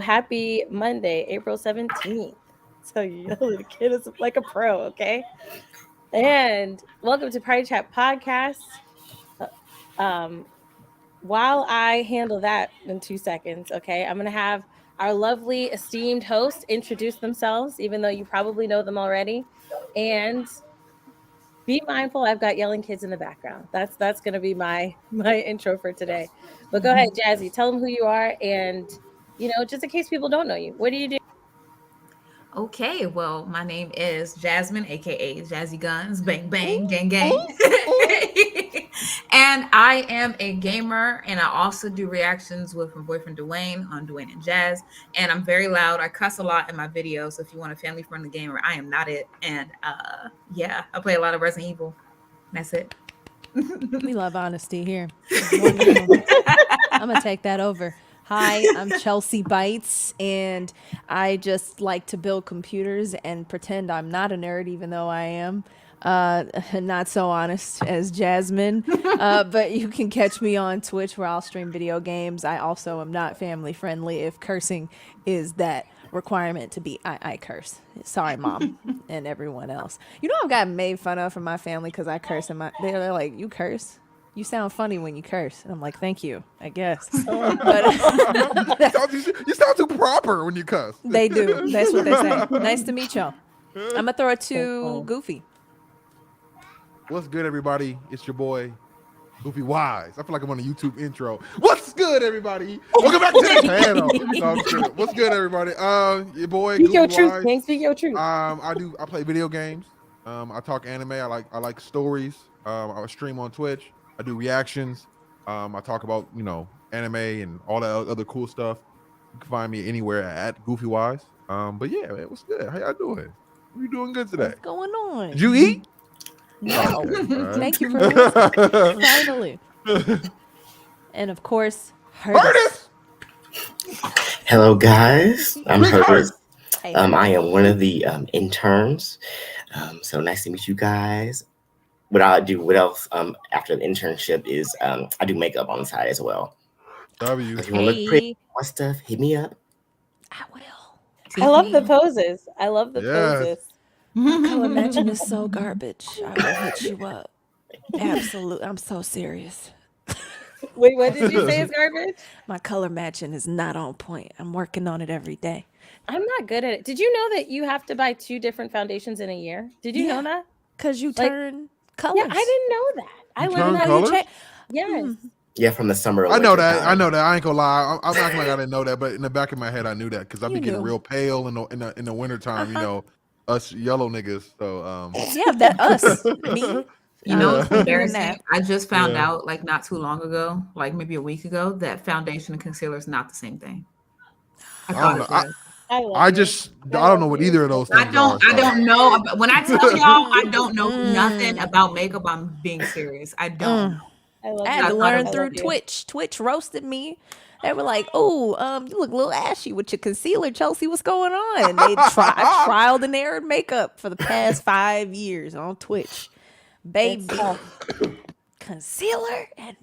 happy Monday, April 17th. So the kid is like a pro, okay? And welcome to PartyChat Podcast. While I handle that in 2 seconds, okay, I'm going to have our lovely esteemed host introduce themselves, even though you probably know them already. And be mindful, I've got yelling kids in the background. That's going to be my intro for today. But go ahead, Jazzy, tell them who you are, and just in case people don't know you, what do you do? Okay, well, my name is Jasmine, aka Jazzy Guns, bang bang, gang gang. And I am a gamer, and I also do reactions with my boyfriend Dwayne on Dwayne and Jazz. And I'm very loud. I cuss a lot in my videos. So if you want a family friendly gamer, I am not it. And yeah, I play a lot of Resident Evil. That's it. We love honesty here. I'm gonna take that over. Hi, I'm Chelsea Bites, and I just like to build computers and pretend I'm not a nerd, even though I am. Not so honest as Jasmine, but you can catch me on Twitch where I'll stream video games. I also am not family friendly. If cursing is that requirement to be, I curse. Sorry, Mom, and everyone else. I've gotten made fun of from my family because I curse, and they're like, "You curse? You sound funny when you curse." And I'm like, "Thank you, I guess." But you sound too proper when you cuss. They do. That's what they say. Nice to meet y'all. I'm gonna throw it to Goofy. What's good, everybody? It's your boy, Goofy Wise. I feel like I'm on a YouTube intro. What's good, everybody? Welcome back to the channel. No, I'm kidding. What's good, everybody? Your boy, Speak Goofy your Wise. truth, man. Speak your truth. I play video games. I talk anime. I like stories. I stream on Twitch. I do reactions. I talk about anime and all that other cool stuff. You can find me anywhere at Goofy Wise. But yeah, man, what's good? How y'all doing? You doing good today? What's going on? Did you eat? No. Okay, thank you for asking. Finally. And of course, Hurtis. Hello, guys. I'm Hurtis. Hey. I am one of the interns. So nice to meet you guys. What else after the internship is I do makeup on the side as well. W. If you want to look pretty and stuff, hit me up. I will. I love the poses. I love the poses. My color matching is so garbage. I will hit you up. Absolutely. I'm so serious. Wait, what did you say is garbage? My color matching is not on point. I'm working on it every day. I'm not good at it. Did you know that you have to buy 2 different foundations in a year? Did you know that? Because you turn colors. Yeah, I didn't know that. I learned how you check. Yes. Yeah, from the summer. I know that. I know that. I ain't gonna lie. I'm acting like I didn't know that, but in the back of my head, I knew that because I'd be getting real pale in the wintertime. Us yellow niggas. So yeah, that us me. It's embarrassing. I just found out like not too long ago, like maybe a week ago, that foundation and concealer is not the same thing. I don't know what either of those things are. I don't know. When I tell y'all I don't know nothing about makeup, I'm being serious. I don't. I had to learn through Twitch. Twitch roasted me. They were like, "Oh, you look a little ashy with your concealer, Chelsea. What's going on?" And they trialed and errored makeup for the past 5 years on Twitch. Baby, concealer and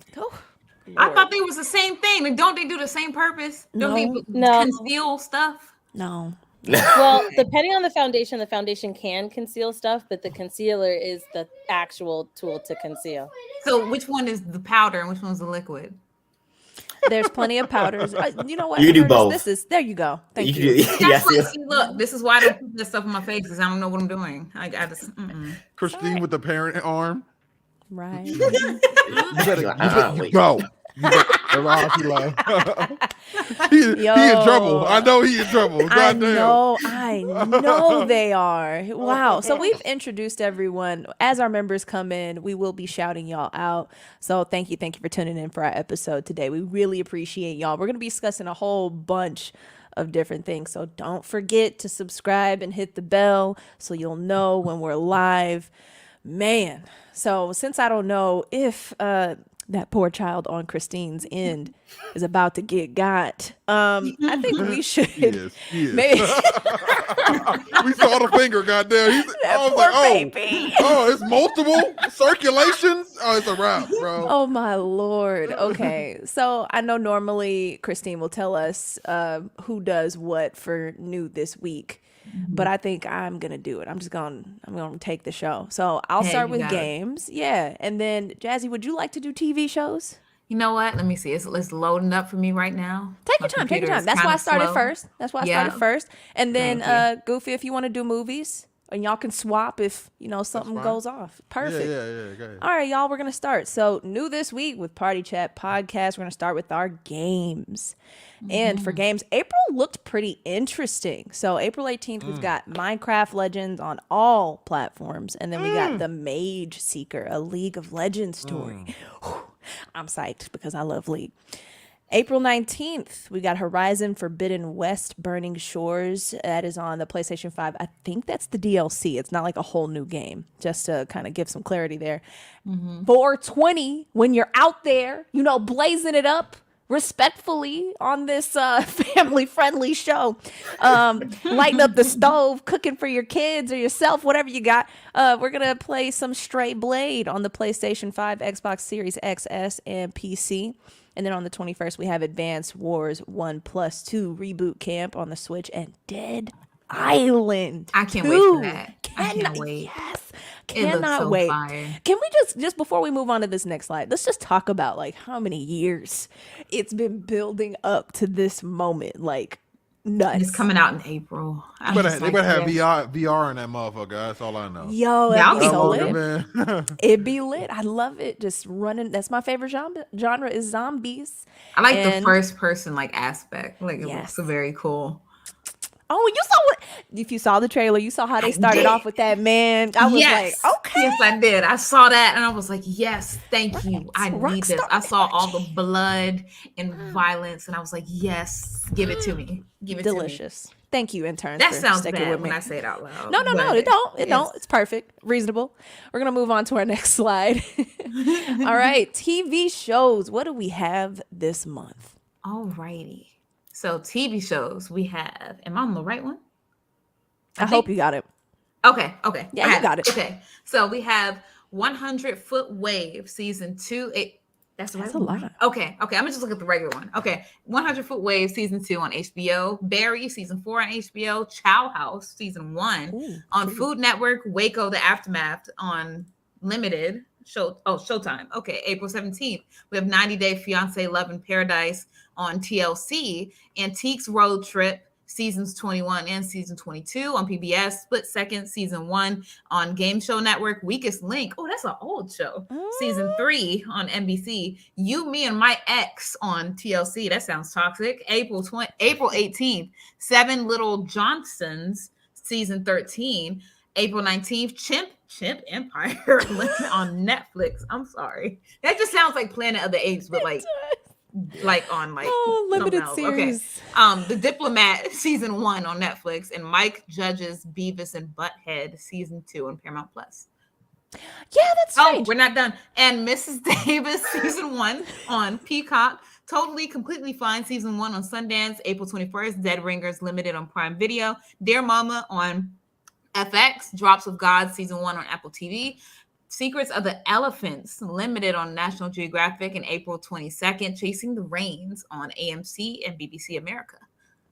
I thought they was the same thing. Like, don't they do the same purpose? Don't they conceal stuff? No. Well, depending on the foundation can conceal stuff, but the concealer is the actual tool to conceal. So which one is the powder and which one's the liquid? There's plenty of powders. You know what? You do both. There you go. Thank you. See, look, this is why I don't put this stuff on my face because I don't know what I'm doing. I just Christine with the parent arm. Right. You go. He in trouble. I know he in trouble. I know they are. Wow. So we've introduced everyone. As our members come in, we will be shouting y'all out. So thank you for tuning in for our episode today. We really appreciate y'all. We're going to be discussing a whole bunch of different things. So don't forget to subscribe and hit the bell so you'll know when we're live. Man. So since I don't know if that poor child on Christine's end is about to get got. I think we should. He is. Maybe. We saw the finger, goddamn. I was like, baby. Oh, it's multiple circulations. Oh, it's a wrap, bro. Oh my Lord. Okay. So I know normally Christine will tell us who does what for new this week, but I think I'm gonna do it. I'm gonna take the show. So I'll start with games. Yeah. And then Jazzy, would you like to do TV shows? You know what? Let me see. It's loading up for me right now. Take your time. Take your time. That's why I started first. And then Goofy, if you want to do movies, and y'all can swap if something goes off. Perfect. Yeah. Go ahead. All right, y'all. We're gonna start. So new this week with Party Chat podcast. We're gonna start with our games. And for games, April looked pretty interesting. So April 18th, we've got Minecraft Legends on all platforms, and then we got the Mage Seeker, a League of Legends story. I'm psyched because I love League. April 19th, we got Horizon Forbidden West Burning Shores. That is on the PlayStation 5. I think that's the DLC. It's not like a whole new game, just to kind of give some clarity there. 420, when you're out there, blazing it up respectfully on this family-friendly show. Lighting up the stove, cooking for your kids or yourself, whatever you got. We're going to play some Stray Blade on the PlayStation 5, Xbox Series XS, and PC. And then on the 21st, we have Advance Wars 1+2 Reboot Camp on the Switch and Dead Island. I can't wait for that. I can't wait. Yes. Cannot wait. Fire. Can we just before we move on to this next slide, let's just talk about like how many years it's been building up to this moment. Like nuts. It's coming out in April. They better have VR in that motherfucker. That's all I know. Yo, that'd be be so lit. lit. It'd be lit. I love it. Just running. That's my favorite genre is zombies. I like the first person aspect. Like it looks very cool. Oh, you saw if you saw the trailer, you saw how they started off with that man. I was like, okay. Yes, I did. I saw that and I was like, yes, thank you. I need this. I saw all the blood and violence and I was like, yes, give it to me. Give it Delicious. to me. Thank you, interns. That sounds bad bad when I say it out loud. No, it don't. It don't. It's perfect. Reasonable. We're going to move on to our next slide. All right. TV shows. What do we have this month? All righty. So TV shows we have. Am I on the right one? I hope you got it. Okay. Yeah, you got it. Okay. So we have 100 Foot Wave season 2. That's a lot. Okay. I'm gonna just look at the regular one. Okay. 100 Foot Wave season 2 on HBO. Barry season 4 on HBO. Chow House season 1 on Food Network. Waco the Aftermath on Limited. Showtime. Okay, April 17th. We have 90 Day Fiance Love in Paradise on TLC. Antiques Road Trip seasons 21 and season 22 on PBS. Split Second season 1 on Game Show Network. Weakest Link. Oh, that's an old show. Season 3 on NBC. You, Me, and My Ex on TLC. That sounds toxic. April 18th. 7 Little Johnsons season 13. April 19th. Chimp Empire on Netflix. I'm sorry. That just sounds like Planet of the Apes, but on limited series. Okay. The Diplomat season 1 on Netflix and Mike Judge's Beavis and Butthead season 2 on Paramount Plus. Yeah, that's strange. We're not done. And Mrs. Davis season 1 on Peacock. Totally Completely Fine season 1 on Sundance. April 21st. Dead Ringers Limited on Prime Video. Dear Mama on FX. Drops of God season 1 on Apple TV. Secrets of the Elephants Limited on National Geographic in April 22nd. Chasing the Rains on AMC and BBC America.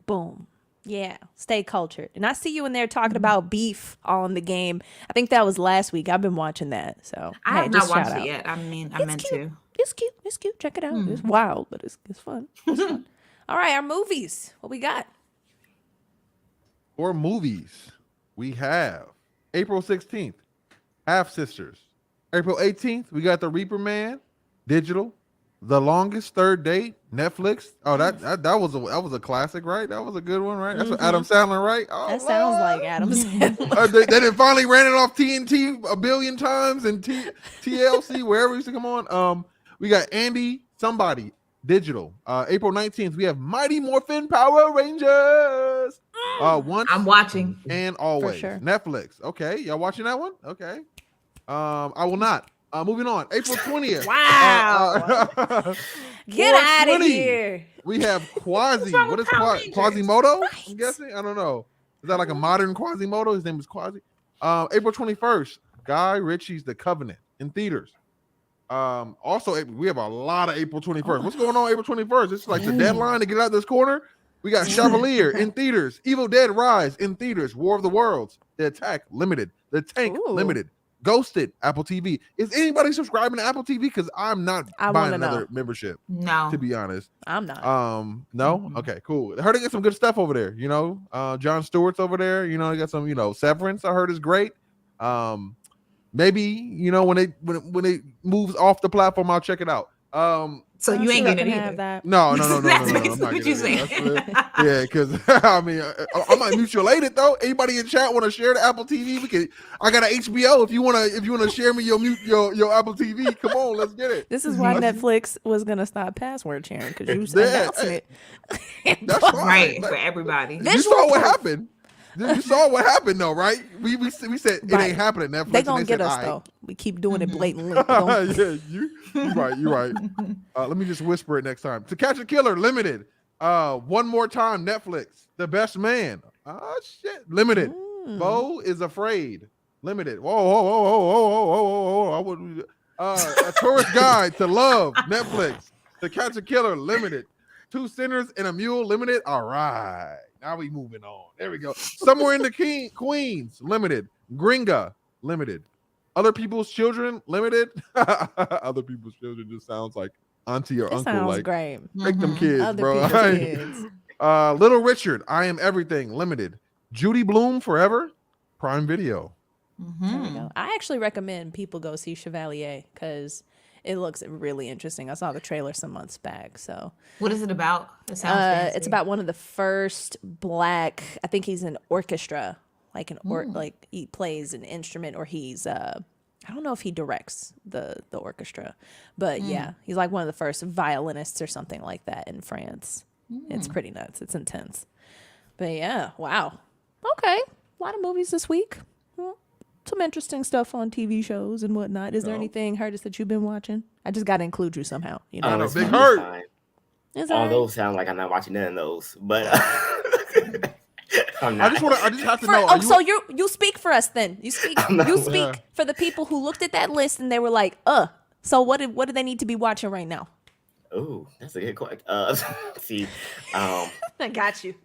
Boom. Yeah. Stay cultured. And I see you in there talking about Beef on the game. I think that was last week. I've been watching that. So I have not watched it yet. I meant to. It's cute. It's cute. Check it out. It's wild, but it's fun. It's fun. All right, our movies. What we got? For movies, we have April 16th, Half Sisters. April 18th, we got The Reaper Man, digital. The Longest Third Date, Netflix. Oh, that was a classic, right? That was a good one, right? That's what Adam Sandler, right? Oh, that sounds like Adam Sandler. They done finally ran it off TNT a billion times and TLC, wherever it used to come on. We got Andy Somebody, digital. April 19th, we have Mighty Morphin Power Rangers. Once I'm watching. and always. For sure. Netflix. Okay, y'all watching that one? Okay. I will not. Moving on. April 20th. Wow. Get out of here. We have Quasi. What is Quasimodo? I'm guessing. I don't know. Is that like a modern Quasimodo? His name is Quasi. April 21st. Guy Ritchie's The Covenant in theaters. Also, we have a lot of April 21st. What's going on April 21st? It's like the deadline to get out of this corner. We got Chevalier in theaters, Evil Dead Rise in theaters, War of the Worlds, The Attack Limited, The Tank Limited, Ghosted, Apple TV. Is anybody subscribing to Apple TV? Because I'm not buying another membership. No, to be honest, I'm not. No. Mm-hmm. Okay, cool. I heard they get some good stuff over there. You know, Jon Stewart's over there. You know, they got some. You know, Severance. I heard is great. Maybe when it moves off the platform, I'll check it out. So you ain't getting it either. No. That's I'm basically not what you saying. Yeah, because I mean, I might mutualate it though. Anybody in chat want to share the Apple TV? I got an HBO. If you wanna share me your Apple TV, come on, let's get it. This is why Netflix was gonna stop password sharing because you was announcing it. That's fine. Right for everybody. You saw what happened. You saw what happened though, right? We said it ain't happening. Netflix. They gonna get us though. We keep doing it blatantly. Yeah, you're right. Let me just whisper it next time. To Catch a Killer Limited. One More Time Netflix. The Best Man. Shit. Limited. Bo is Afraid. Limited. Whoa. I wouldn't. A Tourist Guide to Love. Netflix. To Catch a Killer Limited. Two Sinners and a Mule Limited. All right. Now we moving on. There we go. Somewhere in the Queens Limited. Gringa Limited. Other People's Children Limited. Other People's Children just sounds like auntie or uncle. Sounds like great. Make them kids, Other bro. Kids. Little Richard, I Am Everything Limited. Judy Bloom Forever. Prime Video. There we go. I actually recommend people go see Chevalier because it looks really interesting. I saw the trailer some months back. So what is it about? It sounds fancy. It's about one of the first Black. I think he's an orchestra, like like he plays an instrument, or he's I don't know if he directs the orchestra, but yeah, he's like one of the first violinists or something like that in France. It's pretty nuts. It's intense. But yeah, wow. Okay, a lot of movies this week. Some interesting stuff on TV shows and whatnot. Is there anything, Curtis, that you've been watching? I just got to include you somehow. You know, Big Hurt. All those sound like I'm not watching none of those, but I'm not. I just have to know. So you speak for us then. You speak. You speak for the people who looked at that list and they were like, So what do they need to be watching right now? Oh, that's a good question. See, I got you.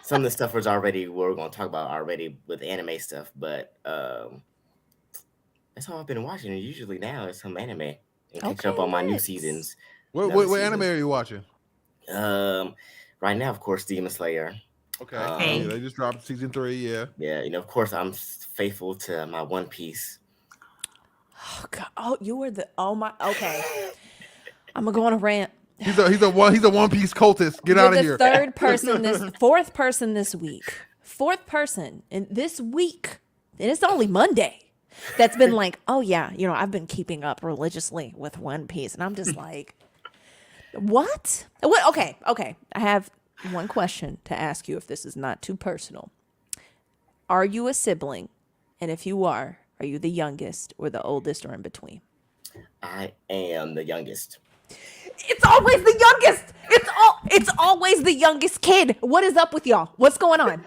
some of the stuff we're going to talk about already with anime stuff, but that's all I've been watching. And usually now it's some anime and catch up on my new seasons. What anime are you watching? Right now, of course, Demon Slayer. Okay, they just dropped season 3. Yeah. Of course, I'm faithful to my One Piece. Oh God! Oh, you were the my. Okay, I'm gonna go on a rant. He's a One Piece cultist. Get out of here. Fourth person this week. Fourth person in this week, and it's only Monday. That's been like, oh yeah, I've been keeping up religiously with One Piece, and I'm just like, what? What? Okay. I have one question to ask you, if this is not too personal. Are you a sibling? And if you are you the youngest or the oldest or in between? I am the youngest. It's always the youngest. It's always the youngest kid. What is up with y'all? What's going on?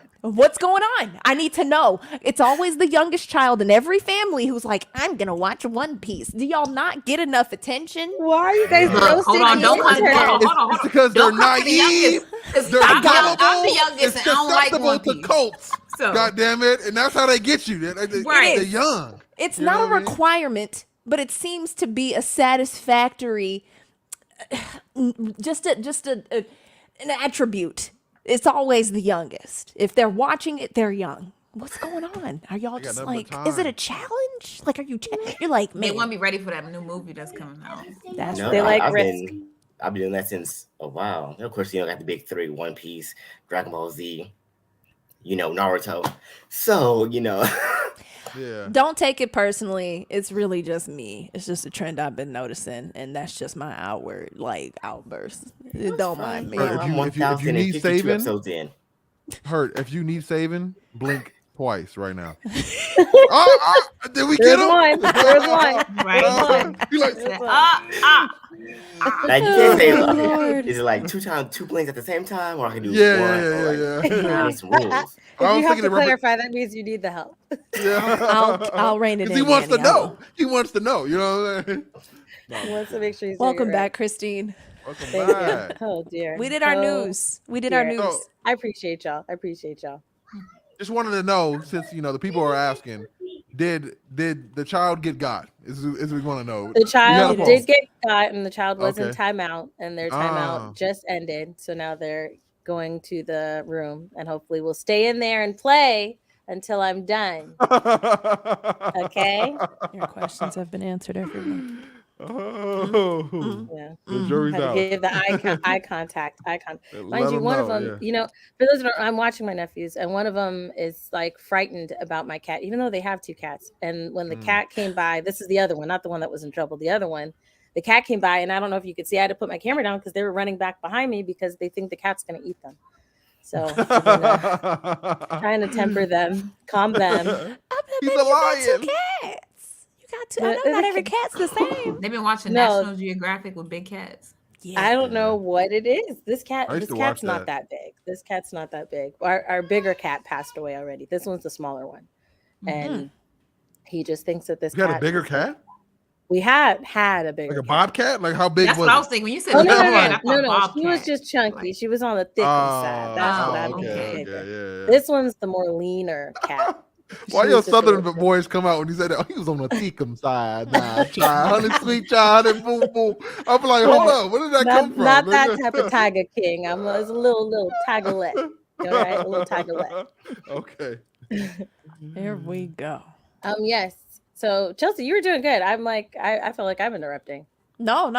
I need to know. It's always the youngest child in every family who's like, I'm gonna watch One Piece. Do y'all not get enough attention? Why are you guys roasting? Hold on, don't hold It's because they're naive. I'm the youngest, and I don't like One Piece. To cults. So. God damn it! And that's how they get you. They're young. It's not a requirement, but it seems to be a satisfactory, just an attribute. It's always the youngest. If they're watching it, they're young. What's going on? Are y'all just like, is it a challenge? Like, are you? You're like, man, they want to be ready for that new movie that's coming out. They like risk. I've been doing that since a while. And of course, got the big 3: One Piece, Dragon Ball Z, Naruto. So, Yeah. Don't take it personally. It's really just me. It's just a trend I've been noticing, and that's just my outburst. Don't mind me. If you need saving, if you need saving, blink twice right now. Did we There's get him? one. There's one. Right. He like, There's one. Like you can't say, Oh, Lord. is it like two blinks at the same time, or I can do Yeah, one? yeah, or yeah, like, yeah. I need some rules. I If was you have thinking to of Robert- clarify, that means you need the help. Yeah. I'll rein it in. Because he wants to Yanni, I know. will. He wants to know. You know what I'm saying? He wants to make sure he's doing Welcome it back, right. Christine. Welcome Thank you. back. Oh dear. We did our Oh, news. We did our dear. news. So, I appreciate y'all. just wanted to know, since the people are asking, did the child get got? Is we want to know. The child poll. did get got, and the child was in Okay. timeout, and their timeout just ended. So now they're going to the room, and hopefully we'll stay in there and play until I'm done. Okay. Your questions have been answered, everyone. Oh, Yeah. the jury's Had to out. give the eye contact. Let Mind you, them one of know, them, for those that I'm watching my nephews, and one of them is like frightened about my cat, even though they have two cats. And when the cat came by, this is the other one, not the one that was in trouble. The other one, the cat came by, and I don't know if you could see, I had to put my camera down because they were running back behind me because they think the cat's going to eat them. So I've been, trying to temper them, calm them. He's a lion. Cats. You got two. I know not every cat's the same. They've been watching No. National Geographic with big cats. Yeah. I don't know what it is. This cat's to watch not that big. This cat's not that big. Our bigger cat passed away already. This one's the smaller one. And he just thinks that this You had cat a bigger cat? We had a bigger Like a cat. bobcat? Like how big That's was what I it? was thinking. When you said Oh, big no. cat, I thought She bobcat. was just chunky. She was on the thick side. That's what I mean. okay, bigger. yeah. This one's the more leaner cat. Why She your was just a southern little boys come out when he said that? Oh, he was on the Theekum side. Nah, child, honey, sweet child, and boom, boom. I'm like, hold up, where did that come from? Not that type of Tiger King. It's a little tigerlet. All right, a little tigerlet. Okay. There we go. Yes. So Chelsea, you were doing good. I'm like, I feel like I'm interrupting. No.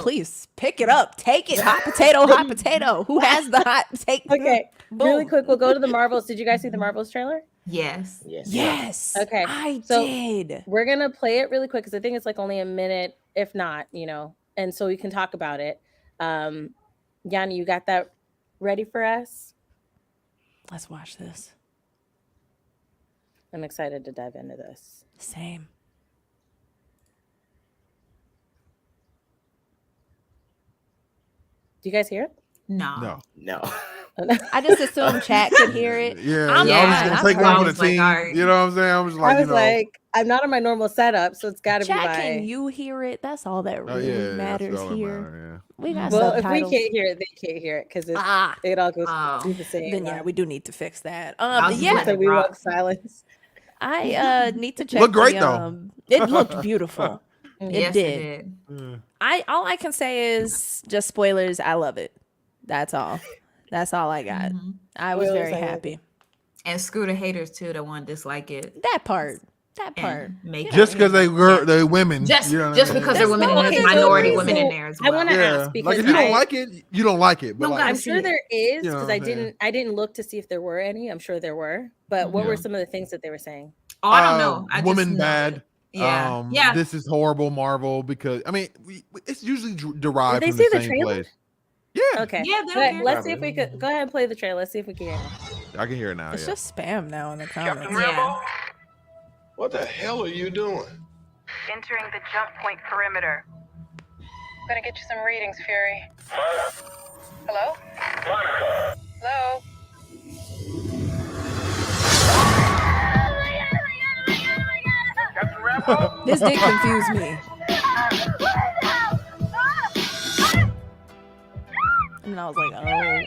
Please pick it up. Take it. Hot potato. Who has the hot take? Okay. Really Boom. quick, we'll go to the Marvels. Did you guys see the Marvels trailer? Yes. Yes. Okay. I So- did. We're gonna play it really quick because I think it's like only a minute, if not, and so we can talk about it. Yanni, you got that ready for us? Let's watch this. I'm excited to dive into this. Same. Do you guys hear it? No. I just assumed chat could hear it. Yeah, I'm I was fine. just gonna take I'm one fine. for the team. All right. You know what I'm saying? I was like, I was like, I'm not on my normal setup, so it's got to be Chat, my. can you hear it? That's all that really matters that's all that here. matter, We got Well, if subtitles. we can't hear it, they can't hear it because it all goes through the same. Then yeah, we do need to fix that. So we want silence. I need to check. Looked great, though. It looked beautiful. Yes, did. All I can say is just spoilers. I love it. That's all. That's all I got. I was Spoilers, very I love happy. And screw the haters too that want to dislike it. That part. And make it. Just because they women. Just you know what just I mean? because they're women no and there's okay, minority so women in there as well. I want to ask because like if you don't I- like it, you don't like it. But Don't like, gotta I'm see sure it. there is You know because what I'm saying? I didn't look to see if there were any. I'm sure there were, but what were some of the things that they were saying? Oh, I don't know. I woman just know bad. it. Yeah. Yeah. This is horrible, Marvel, because I mean, it's usually derived Did from they the see the same trailer? place. Yeah. Okay. Yeah, they don't But care. let's see if we could go ahead and play the trailer. Let's see if we can hear it. I can hear it now. It's Yeah. just spam now in the comments. Yeah. What the hell are you doing? Entering the jump point perimeter. Gonna get you some readings, Fury. Hello? Hello? Captain Rambo? This did confuse me. And I was like, oh.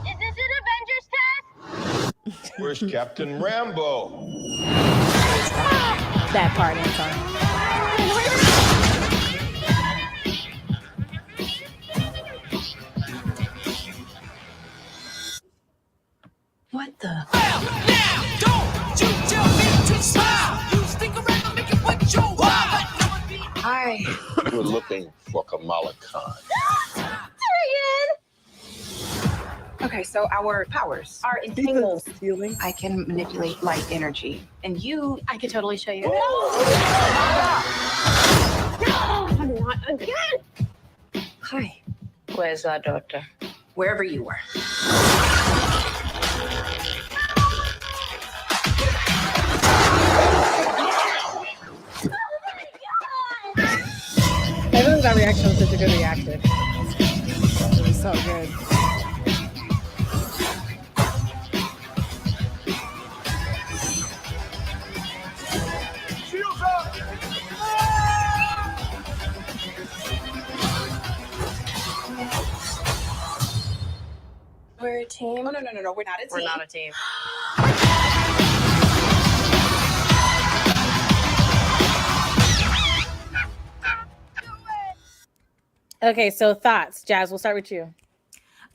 Is this an Avengers test? Where's Captain Rambo? That part, Anton. What the? Hi. We're looking for Kamala Khan. Okay, so our powers are entangled. I can manipulate light energy. And you, I can totally show you. I'm not again. Hi. Where's our daughter? Wherever you were. a good reaction. It was so good. Shields up! We're a team. Oh, no. We're not a team. We're not a team. Okay, so thoughts, Jazz. We'll start with you.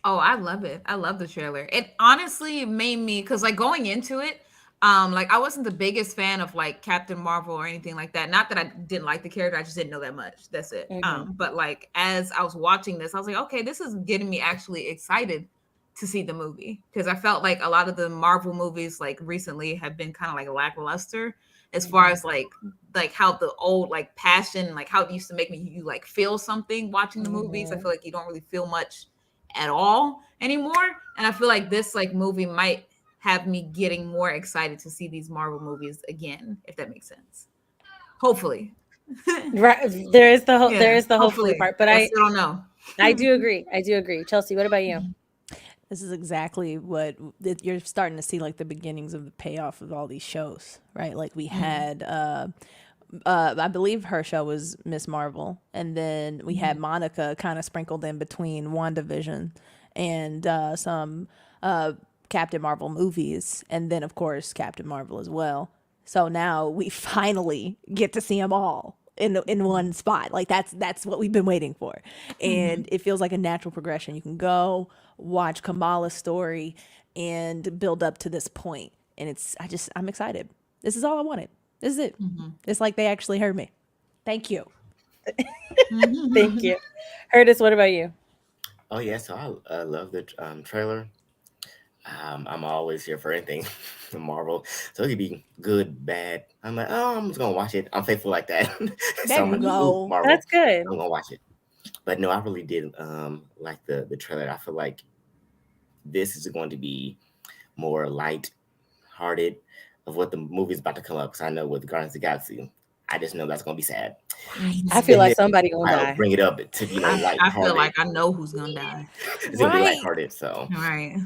Oh, I love it. I love the trailer. It honestly made me, because like going into it, like I wasn't the biggest fan of like Captain Marvel or anything like that. Not that I didn't like the character, I just didn't know that much. That's it. But like as I was watching this, I was like, okay, this is getting me actually excited to see the movie, because I felt like a lot of the Marvel movies like recently have been kind of like lackluster as far as like how the old like passion, like how it used to make me you like feel something watching the movies. I feel like you don't really feel much at all anymore, and I feel like this like movie might have me getting more excited to see these Marvel movies again, if that makes sense. Hopefully. Right, there is the hopefully part, but I still don't know. I do agree. Chelsea, what about you? This is exactly what you're starting to see, like the beginnings of the payoff of all these shows, right? Like we had, I believe her show was Miss Marvel, and then we had Monica kind of sprinkled in between WandaVision and some Captain Marvel movies, and then of course Captain Marvel as well. So now we finally get to see them all in one spot. Like that's what we've been waiting for, and it feels like a natural progression. You can go watch Kamala's story and build up to this point, and I'm excited. This is all I wanted. This is it. It's like they actually heard me. Thank you. Thank you. Curtis, what about you? Oh yeah, so I love the trailer. I'm always here for anything Marvel, so it could be good, bad. I'm like, oh, I'm just gonna watch it. I'm faithful like that. There you go. Marvel, That's good. I'm gonna watch it. But no, I really did like the trailer. I feel like this is going to be more light-hearted of what the movie's about to come up. Because I know with Guardians of the Galaxy, I just know that's gonna be sad. I feel like somebody gonna I'll die. bring it up to lighthearted. I feel like I know who's gonna die. It's gonna be lighthearted. So right.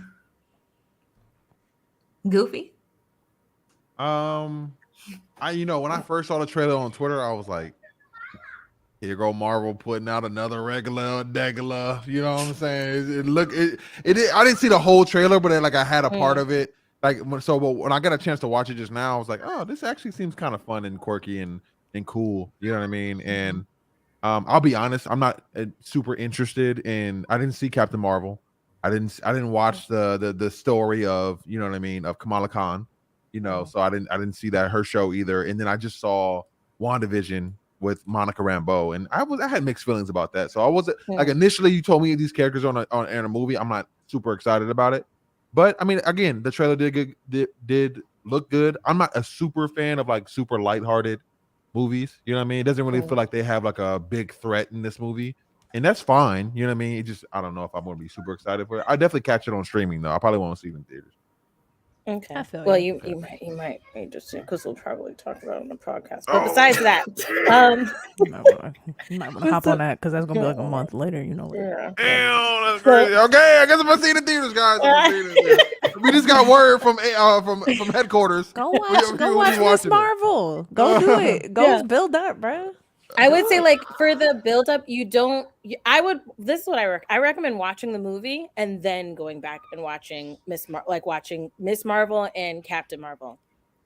Goofy. When I first saw the trailer on Twitter, I was like, here go Marvel putting out another regular. You know what I'm saying? I didn't see the whole trailer, but I had a part of it. But when I got a chance to watch it just now, I was like, oh, this actually seems kind of fun and quirky and cool. You know what I mean? And I'll be honest, I'm not super interested in. I didn't see Captain Marvel. I didn't watch the story of, you know what I mean, of Kamala Khan. So I didn't see that her show either. And then I just saw WandaVision with Monica Rambeau, and I had mixed feelings about that. So I wasn't like, initially you told me these characters in a movie, I'm not super excited about it. But I mean, again, the trailer did look good. I'm not a super fan of like super lighthearted movies. You know what I mean? It doesn't really feel like they have like a big threat in this movie. And that's fine. You know what I mean? I don't know if I'm going to be super excited for it. I definitely catch it on streaming though. I probably won't see it in theaters. Okay. I feel well, you. You might just because we'll probably talk about it on the podcast. But besides that, you might want to hop on that because that's gonna be like a month later. You know. Yeah. Damn, that's crazy. Okay, I guess I'm gonna see it in theaters, guys. We just got word from headquarters. Go watch Miss Marvel. Go do it. Go build up, bro. I would say, like, for the build up, this is what I recommend watching the movie and then going back and watching watching Miss Marvel and Captain Marvel.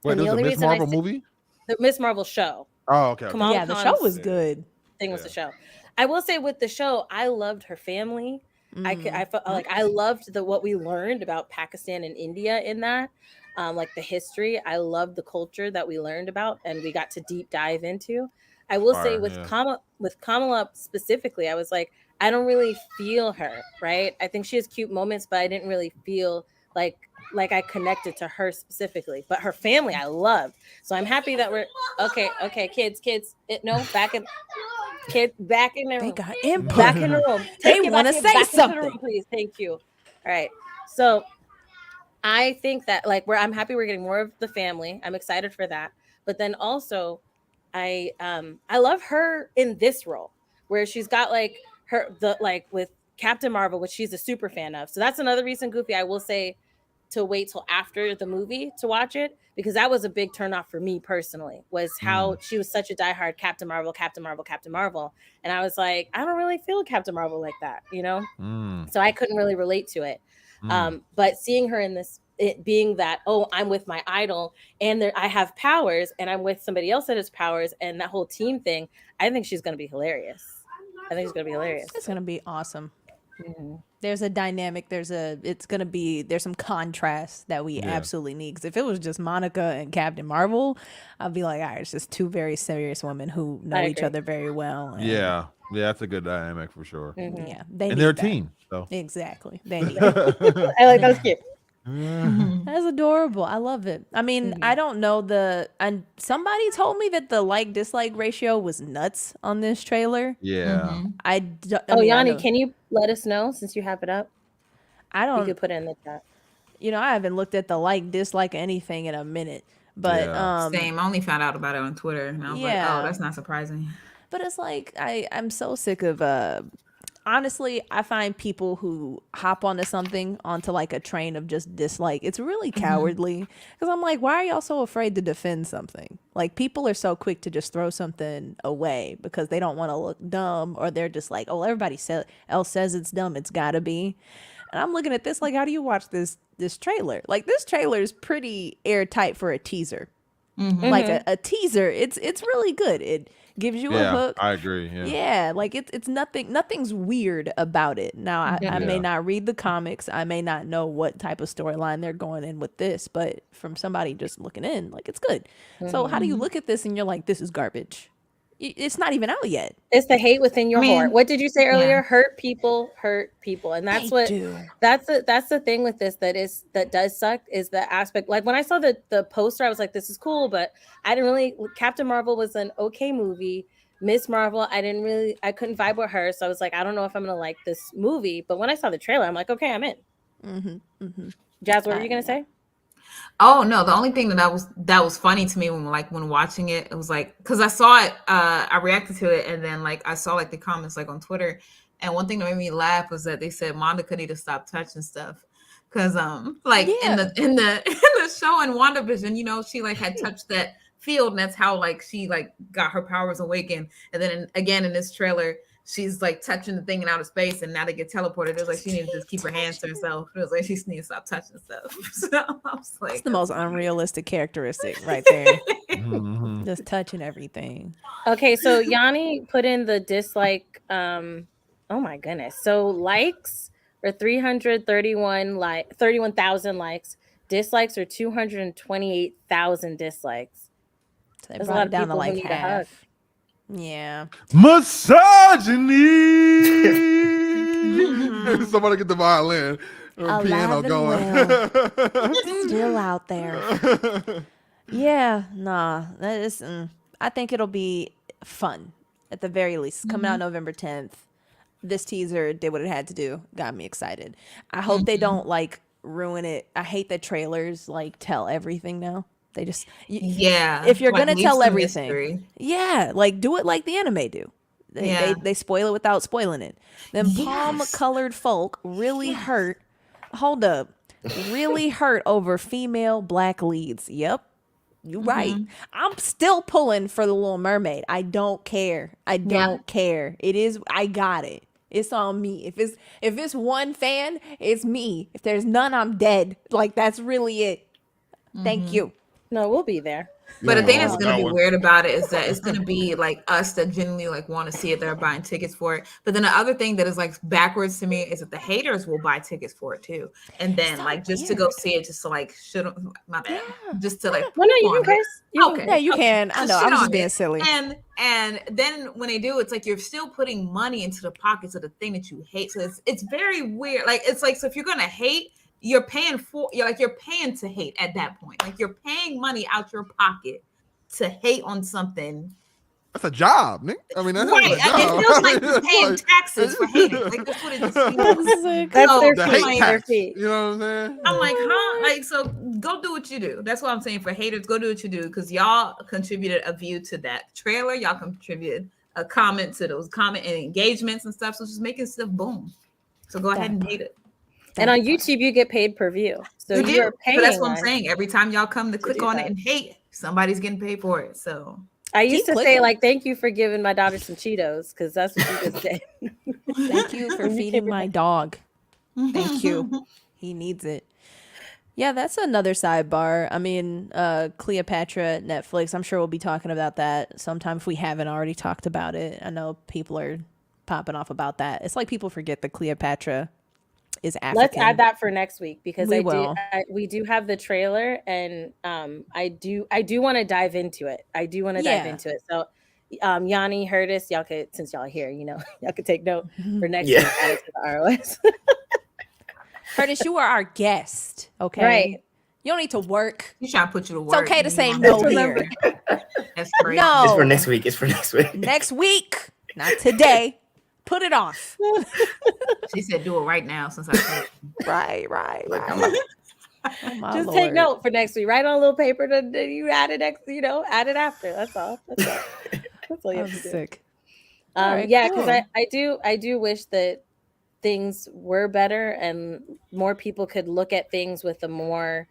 Wait, there's a Miss Marvel movie? The Miss Marvel show. Oh, okay. Kamala the show was good. Thing was the show. I will say with the show, I loved her family. I felt like I loved what we learned about Pakistan and India in that. Like the history. I loved the culture that we learned about and we got to deep dive into. I will say with Kamala specifically, I was like, I don't really feel her, right? I think she has cute moments, but I didn't really feel like I connected to her specifically. But her family, I loved. So I'm happy that we're okay, kids. Back in the room. They got input. Back in the room. They want to say something. Room, please. Thank you. All right. So I think that I'm happy we're getting more of the family. I'm excited for that. But then also I love her in this role where she's got like with Captain Marvel, which she's a super fan of. So that's another reason, Goofy, I will say to wait till after the movie to watch it, because that was a big turnoff for me personally, was how she was such a diehard Captain Marvel, Captain Marvel, Captain Marvel. And I was like, I don't really feel Captain Marvel like that, you know? So I couldn't really relate to it. But seeing her in this, it being that, oh, I'm with my idol and I have powers and I'm with somebody else that has powers, and that whole team thing, I think she's going to be hilarious. I think it's going to be hilarious. It's going to be awesome. Mm-hmm. There's a dynamic. There's some contrast that we absolutely need. Because if it was just Monica and Captain Marvel, I'd be like, all right, it's just two very serious women who know each other very well. And yeah, that's a good dynamic for sure. Yeah, and they're a team. So exactly, they need it. I like that was cute. That's adorable. I love it. I mean, I don't know and somebody told me that the like-dislike ratio was nuts on this trailer. Yeah. Yanni, can you let us know since you have it up? You could put it in the chat. You know, I haven't looked at the like-dislike anything in a minute. But same. I only found out about it on Twitter, and I was like, oh, that's not surprising. But it's like I'm so sick of honestly, I find people who hop onto like a train of just dislike. It's really cowardly, because I'm like, why are y'all so afraid to defend something? Like, people are so quick to just throw something away because they don't want to look dumb, or they're just like, oh, everybody else says it's dumb, it's gotta be. And I'm looking at this like, how do you watch this trailer? Like, this trailer is pretty airtight for a teaser. Like a teaser, it's really good. It gives you a hook. I agree. Yeah, like it's nothing's weird about it. Now I may not read the comics, I may not know what type of storyline they're going in with this, but from somebody just looking in, like, it's good. So how do you look at this and you're like, this is garbage? It's not even out yet. It's the hate within your heart. What did you say earlier? Hurt people, and that's that's the thing with this that does suck, is the aspect. Like, when I saw the poster, I was like, this is cool, but I didn't really. Captain Marvel was an okay movie. Miss Marvel, I couldn't vibe with her, so I was like, I don't know if I'm gonna like this movie. But when I saw the trailer, I'm like, okay, I'm in. Jazz, what were you gonna say? Oh no, the only thing that was funny to me when watching it, it was like, because I saw it, I reacted to it, and then like I saw like the comments like on Twitter, and one thing that made me laugh was that they said Monica need to stop touching stuff, because in the show in WandaVision, you know, she like had touched that field, and that's how like she like got her powers awakened, and then again in this trailer, she's like touching the thing in outer space, and now to get teleported, it was like she needed to just keep her hands to herself. It was like she just needs to stop touching stuff. So I was like, it's the most unrealistic characteristic right there. Just touching everything. Okay, so Yanni put in the dislike. Oh my goodness! So likes are 31,000 likes. Dislikes are 228,000 dislikes. So they brought it down to like half. Yeah. Misogyny. Somebody get the violin or piano going. Still out there. Yeah, nah. That is. I think it'll be fun at the very least. It's coming out November 10th. This teaser did what it had to do. Got me excited. I hope they don't like ruin it. I hate that trailers like tell everything now. They just if you're gonna tell everything, like do it like the anime do. They spoil it without spoiling it. Then palm-colored folk really hurt. Hold up, really hurt over female black leads. Yep, you're right. I'm still pulling for the Little Mermaid. I don't care. I don't care. It is. I got it. It's on me. If it's one fan, it's me. If there's none, I'm dead. Like, that's really it. Thank you. No, we'll be there. But the thing that's going to be weird about it is that it's going to be like us that genuinely like want to see it, that are buying tickets for it. But then the other thing that is like backwards to me is that the haters will buy tickets for it too, and then like just to go see it, just to like my bad, just to like. Well, no, you can curse. Yeah, you can. I know. I'm just being silly. And then when they do, it's like you're still putting money into the pockets of the thing that you hate. So it's very weird. Like, it's like, so if you're gonna hate, you're paying to hate at that point. Like, you're paying money out your pocket to hate on something. That's a job, Nick. I mean, that's right. A job. It feels like you're paying taxes for hating. Like, that's what it just feels like. That's their fee. You know what I'm saying? I'm like, huh? Like, so go do what you do. That's what I'm saying for haters. Go do what you do, because y'all contributed a view to that trailer. Y'all contributed a comment to those comment and engagements and stuff. So just making stuff boom. So go ahead and hate it. And on YouTube, you get paid per view. So you are paying. So that's what I'm saying. Every time y'all come to click on that. it and hate, somebody's getting paid for it. So I used to say, like, thank you for giving my daughter some Cheetos, because that's what you just did. Thank you for feeding my dog. Thank you. He needs it. Yeah, that's another sidebar. I mean, Cleopatra, Netflix, I'm sure we'll be talking about that sometime if we haven't already talked about it. I know people are popping off about that. It's like people forget that Cleopatra is African. Let's add that for next week, because we do have the trailer, and I do want to dive into it. Dive into it. So Yanni, Hurtis, y'all could, since y'all are here, y'all could take note for next week. Add it to the ROS. Curtis, you are our guest, okay? Right. You don't need to work. You trying to put you to work. It's okay to say no here. That's crazy. No. It's for next week. It's for next week. Next week, not today. Put it off. She said, "Do it right now." Since I right. Just take note for next week. Write on a little paper that you add it next. Add it after. That's all. That's all you have to do. Sick. Because I do wish that things were better and more people could look at things with a more,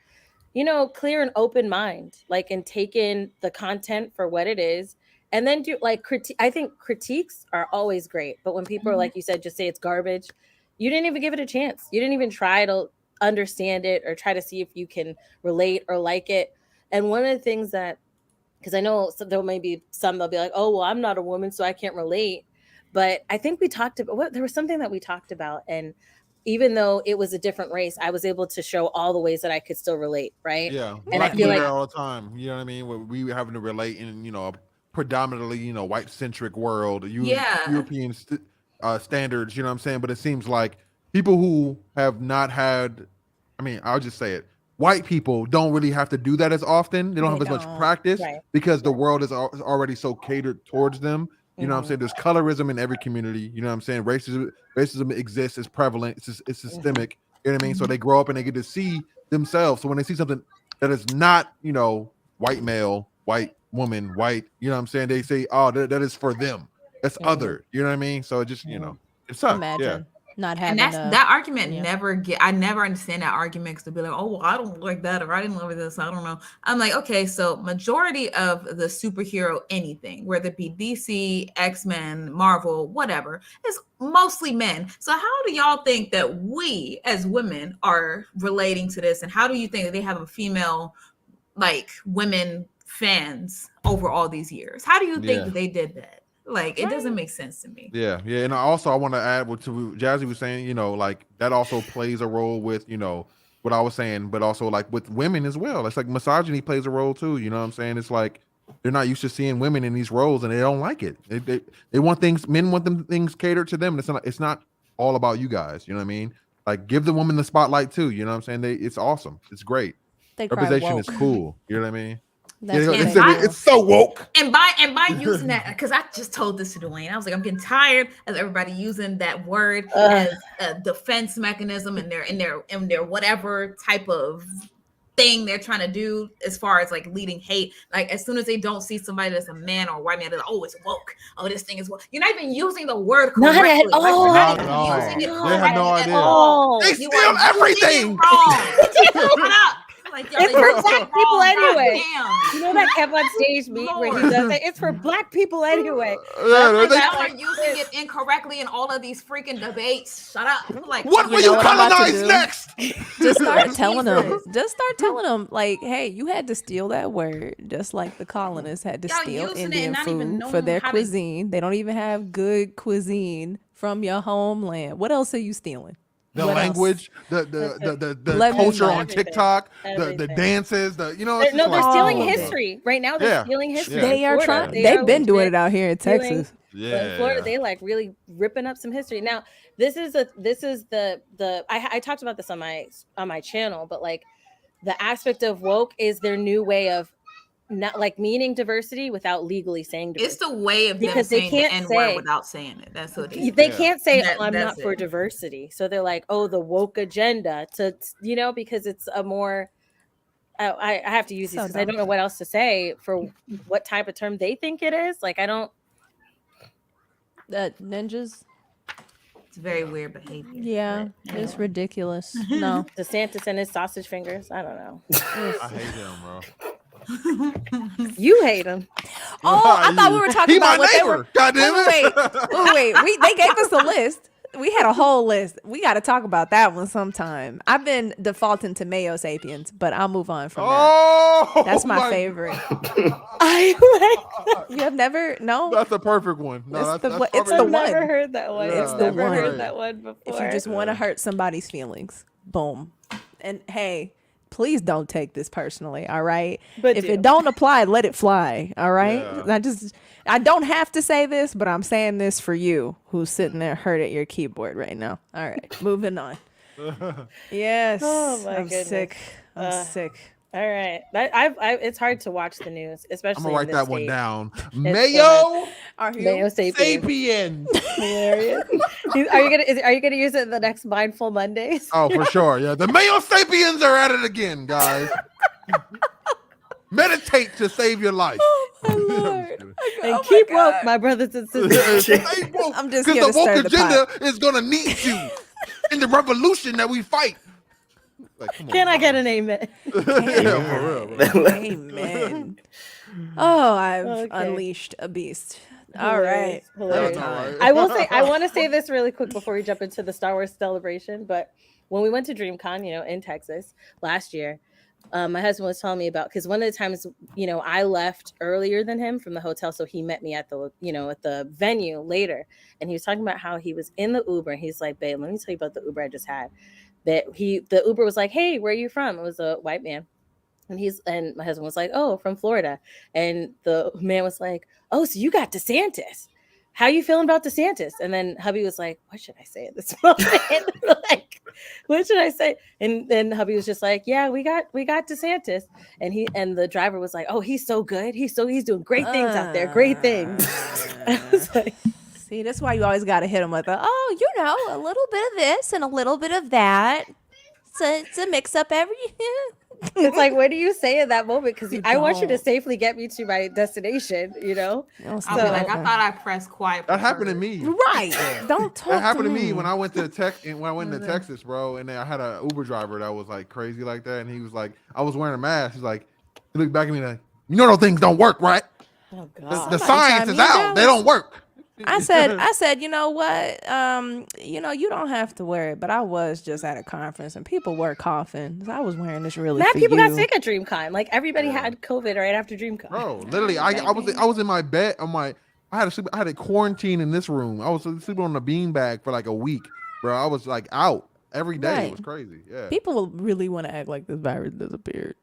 clear and open mind, like, and take in the content for what it is. And then do I think critiques are always great, but when people are, like you said, just say it's garbage, you didn't even give it a chance. You didn't even try to understand it or try to see if you can relate or like it. And one of the things that, because I know there may be some they'll be like, oh, well, I'm not a woman, so I can't relate. But I think we talked about there was something that we talked about, and even though it was a different race, I was able to show all the ways that I could still relate, right? Yeah, and I feel like all the time. You know what I mean? Where we having to relate in a predominantly white centric world, European standards. You know what I'm saying? But it seems like people who have not had, I'll just say it. White people don't really have to do that as often. They don't have as much practice because the world is already so catered towards them. You know what I'm saying? There's colorism in every community. You know what I'm saying? Racism exists. It's prevalent. It's systemic. You know what I mean? So they grow up and they get to see themselves. So when they see something that is not, white male, white woman, white, you know what I'm saying? They say, oh, that is for them. That's other. You know what I mean? So it just, it sucks. Imagine not having that argument I never understand that argument, because they'll be like, oh, well, I don't like that, or I didn't love this, I don't know. I'm like, okay, so majority of the superhero anything, whether it be DC, X-Men, Marvel, whatever, is mostly men. So how do y'all think that we as women are relating to this, and how do you think that they have a female, like, women fans over all these years? How do you think that they did that? Like, it doesn't make sense to me. Yeah. And I want to add what Jazzy was saying, like, that also plays a role with, what I was saying, but also, like, with women as well. It's like misogyny plays a role too. You know what I'm saying? It's like they're not used to seeing women in these roles, and they don't like it. They want men want them things catered to them. And it's not all about you guys. You know what I mean? Like, give the woman the spotlight too. You know what I'm saying? It's awesome. It's great. Representation is cool. You know what I mean? It's so woke. And by using that, because I just told this to Dwayne, I was like, I'm getting tired of everybody using that word as a defense mechanism in their whatever type of thing they're trying to do, as far as like leading hate. Like, as soon as they don't see somebody that's a man or a white man, they're like, oh, it's woke. Oh, this thing is woke. You're not even using the word correctly. Not at all. Not at all. Using it They have no idea. They steal everything. Shut up. Like, it's for black people anyway. Damn. You know that kept on stage meet where he does it? It's for black people anyway. Y'all are using it incorrectly in all of these freaking debates. Shut up. Like, what will you colonize next? Just start telling them. Like, hey, you had to steal that word, just like the colonists had to steal Indian food for their cuisine. They don't even have good cuisine from your homeland. What else are you stealing? The language, the culture on TikTok, the dances, they're stealing history right now. They're stealing history. They are trying. They've been doing it out here in Texas. Yeah, in Florida, they like really ripping up some history. Now, this is the I talked about this on my channel, but like the aspect of woke is their new way of not like meaning diversity without legally saying diversity. It's the way of because them saying they can't the N-word without saying it. That's what it is. They can't say I'm not for diversity. So they're like, oh, the woke agenda because it's a more I have to use these because I don't know what else to say for what type of term they think it is. Like, I don't Ninjas. It's very weird behavior. Yeah, it's ridiculous. No. DeSantis and his sausage fingers. I don't know. I hate him, bro. You hate him. Oh, I thought we were talking He about my what they neighbor. were. God damn it. Wait. They gave us a list. We had a whole list. We got to talk about that one sometime. I've been defaulting to Mayo Sapiens, but I'll move on from that. That's my favorite. You have never? No. That's a perfect one. No, It's the that's one- it's I've the one. never heard that one. Yeah. It's never one. heard that one before. If you just want to hurt somebody's feelings, boom. And hey, please don't take this personally, all right? But if do. it don't apply, let it fly, all right? Yeah. I don't have to say this, but I'm saying this for you who's sitting there hurt at your keyboard right now. All right, moving on. Yes, Oh, my I'm goodness. sick. I'm sick. All right. It's hard to watch the news, especially I'm gonna write in that this one state. down. so Mayo Mayo Sapiens. Sapien. Hilarious. Are you gonna use it in the next Mindful Mondays? Oh, for sure. Yeah, the Mayo Sapiens are at it again, guys. Meditate to save your life. My Lord. And keep woke, my brothers and sisters. I'm just because here the to stir woke the agenda pot. is gonna need you in the revolution that we fight. Like, come on, Can I bro. get an amen? Yeah, for real. Bro. Amen. Oh, I've Okay. unleashed a beast. All right. Hilarious. Hilarious. I will say, I want to say this really quick before we jump into the Star Wars celebration. But when we went to DreamCon, in Texas last year, my husband was telling me about, because one of the times, I left earlier than him from the hotel, so he met me at the, at the venue later, and he was talking about how he was in the Uber, and he's like, "Babe, let me tell you about the Uber I just had." The Uber was like, "Hey, where are you from?" It was a white man. And my husband was like, "Oh, from Florida." And the man was like, "Oh, so you got DeSantis. How you feeling about DeSantis?" And then hubby was like, "What should I say at this moment?" Like, what should I say? And then hubby was just like, "Yeah, we got DeSantis." And the driver was like, "Oh, he's so good. He's doing great things out there. Great things." I was like, See, that's why you always got to hit them with a little bit of this and a little bit of that. So it's a mix up every. it's like, what do you say in that moment? Because I want you to don't. safely get me to my destination, I'll be like, So- I thought I pressed quiet. That happened to me. Right. Don't talk. That happened to me me when I went to Texas, bro. And then I had an Uber driver that was like crazy like that, and he was like, I was wearing a mask. He's like, he looked back at me like, those things don't work, right? Oh The God. science time is you out. They jealous. don't work. I said, you know what? You don't have to wear it, but I was just at a conference and people were coughing. So I was wearing this really. Mad for people you. got sick at DreamCon. Like everybody had COVID right after DreamCon. Bro, literally, I was in my bed. I had a quarantine in this room. I was sleeping on a beanbag for like a week, bro. I was like out every day. Right. It was crazy. Yeah. People will really want to act like this virus disappeared.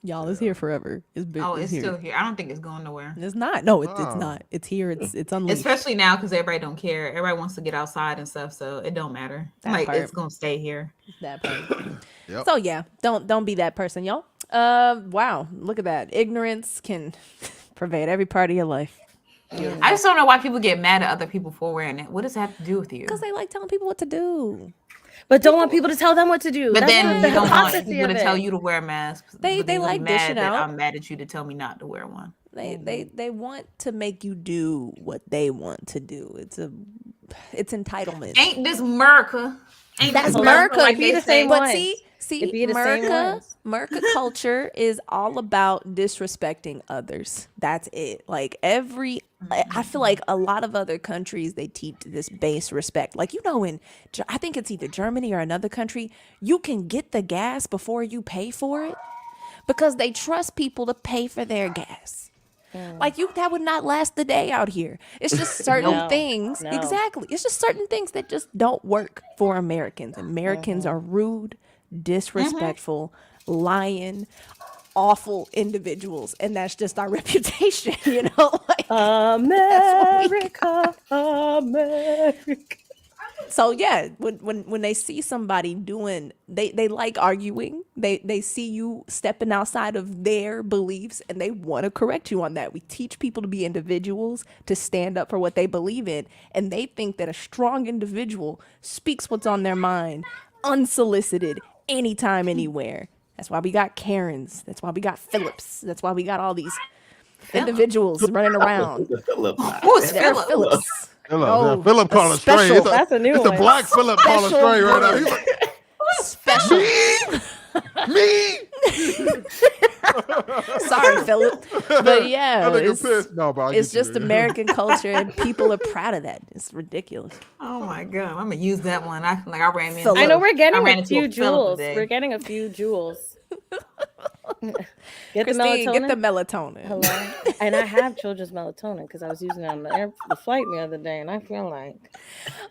Y'all, it's here forever. It's big. Oh, it's here. still here. I don't think it's going nowhere. It's not. No, it's Oh. not. It's here. It's unleashed. Especially now because everybody don't care. Everybody wants to get outside and stuff, so it don't matter. That Like part. it's gonna stay here. That part. Yep. So yeah, don't be that person, y'all. Wow, look at that. Ignorance can pervade every part of your life. I just don't know why people get mad at other people for wearing it. What does that have to do with you? Because they like telling people what to do. But don't want people to tell them what to do. But That's then the you don't want hypocrisy people of to it. tell you to wear masks. They but then like you're dishing mad that out. I'm mad at you to tell me not to wear one. They want to make you do what they want to do. It's entitlement. Ain't this America? Ain't That's this America. Like Be they the same say? But ones. see, It'd be the same ones. America culture is all about disrespecting others. That's it. Like I feel like a lot of other countries, they teach this base respect. Like, I think it's either Germany or another country, you can get the gas before you pay for it because they trust people to pay for their gas. Like that would not last the day out here. It's just certain No, things. no. Exactly. It's just certain things that just don't work for Americans. Americans are rude, disrespectful, lying, awful individuals, and that's just our reputation, Like, America, America. so yeah, when they see somebody doing, they like arguing. They see you stepping outside of their beliefs and they want to correct you on that. We teach people to be individuals, to stand up for what they believe in, and they think that a strong individual speaks what's on their mind, unsolicited, anytime, anywhere. That's why we got Karens. That's why we got Phillips. That's why we got all these individuals running around. Philip. Who's They're Philip? Phillips. No, Philip a calling special- straight. That's a new It's a one. black Philip calling Special straight right now. word. He's like, Special. me? Sorry, Philip. But yeah, That nigga it's, pissed. No, but I it's get you, just man. American culture, and people are proud of that. It's ridiculous. Oh my god, I'm gonna use that one. I ran into. Philip. I know we're I getting ran a into few Philip jewels. today. We're getting a few jewels. Get Christine, the melatonin. get the melatonin. Hello. And I have children's melatonin because I was using it on the flight the other day, and I feel like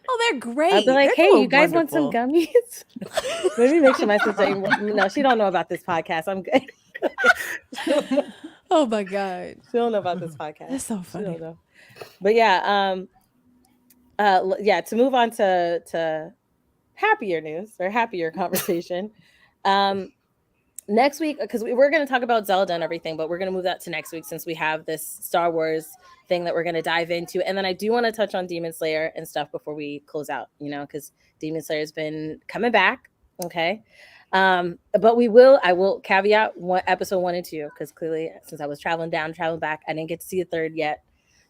Oh, they're great. I'd be like, They're "Hey, doing you guys want some wonderful. gummies?" Maybe make sure my sister. No, she don't know about this podcast. I'm good. Oh my god, She don't know about this podcast. that's so She funny. don't know. But yeah, yeah. To move on to happier news or happier conversation. Next week, because we're going to talk about Zelda and everything, but we're going to move that to next week since we have this Star Wars thing that we're going to dive into. And then I do want to touch on Demon Slayer and stuff before we close out, because Demon Slayer has been coming back. Okay. But I will caveat episode 1 and 2, because clearly since I was traveling back, I didn't get to see a third yet.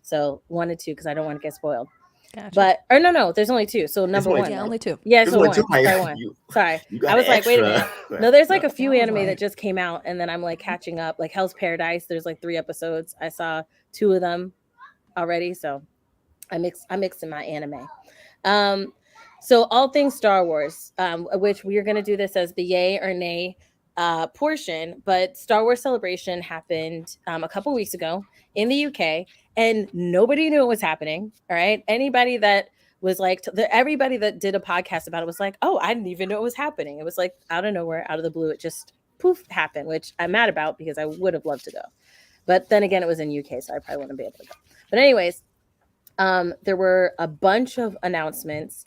So 1 and 2, because I don't want to get spoiled. Gotcha. But no, there's only 2. So number only 1. Yeah, only 2. Yeah, There's so only 1. two, my Sorry, God. 1. You Sorry. got I was like, wait a minute. extra. No, there's like a few I was anime like- that just came out, and then I'm like catching up. Like Hell's Paradise, there's like 3 episodes. I saw 2 of them already, so I'm mixing my anime. So all things Star Wars, which we are going to do this as the yay or nay portion, but Star Wars Celebration happened a couple weeks ago in the UK, and nobody knew it was happening. All right, anybody that was like, everybody that did a podcast about it was like, oh, I didn't even know it was happening. It was like out of nowhere, out of the blue, it just poof happened, which I'm mad about because I would have loved to go, but then again, it was in UK, so I probably wouldn't be able to go. But anyways, there were a bunch of announcements.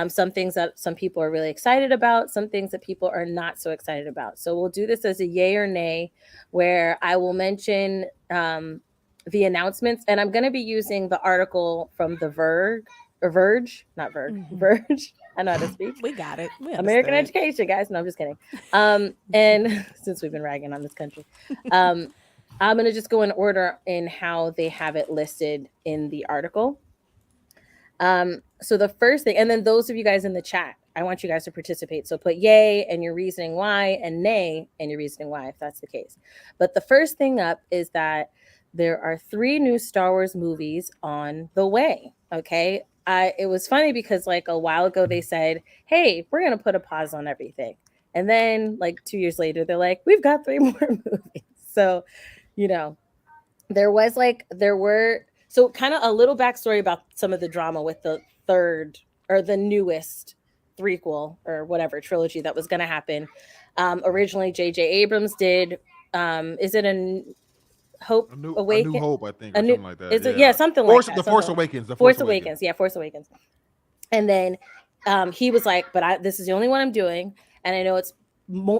Some things that some people are really excited about, some things that people are not so excited about. So we'll do this as a yay or nay, where I will mention the announcements, and I'm going to be using the article from the Verge. Verge. I know how to speak. We got it. We American understood. education, guys. No, I'm just kidding. And since we've been ragging on this country, I'm going to just go in order in how they have it listed in the article. So the first thing, and then those of you guys in the chat, I want you guys to participate. So put yay and your reasoning why, and nay and your reasoning why, if that's the case. But the first thing up is that there are 3 new Star Wars movies on the way. Okay. It was funny because like a while ago they said, hey, we're going to put a pause on everything. And then like 2 years later, they're like, we've got 3 more movies. So, there were so kind of a little backstory about some of the drama with the third or the newest threequel or whatever trilogy that was going to happen. Originally, J.J. Abrams did. Is it a Hope Awakens? A New Hope, I think, or A new- something like that. Is it? Yeah, something like that. The something Force like- Awakens. The Force Awakens. Yeah, Force Awakens. And then he was like, but this is the only one I'm doing. And I know it's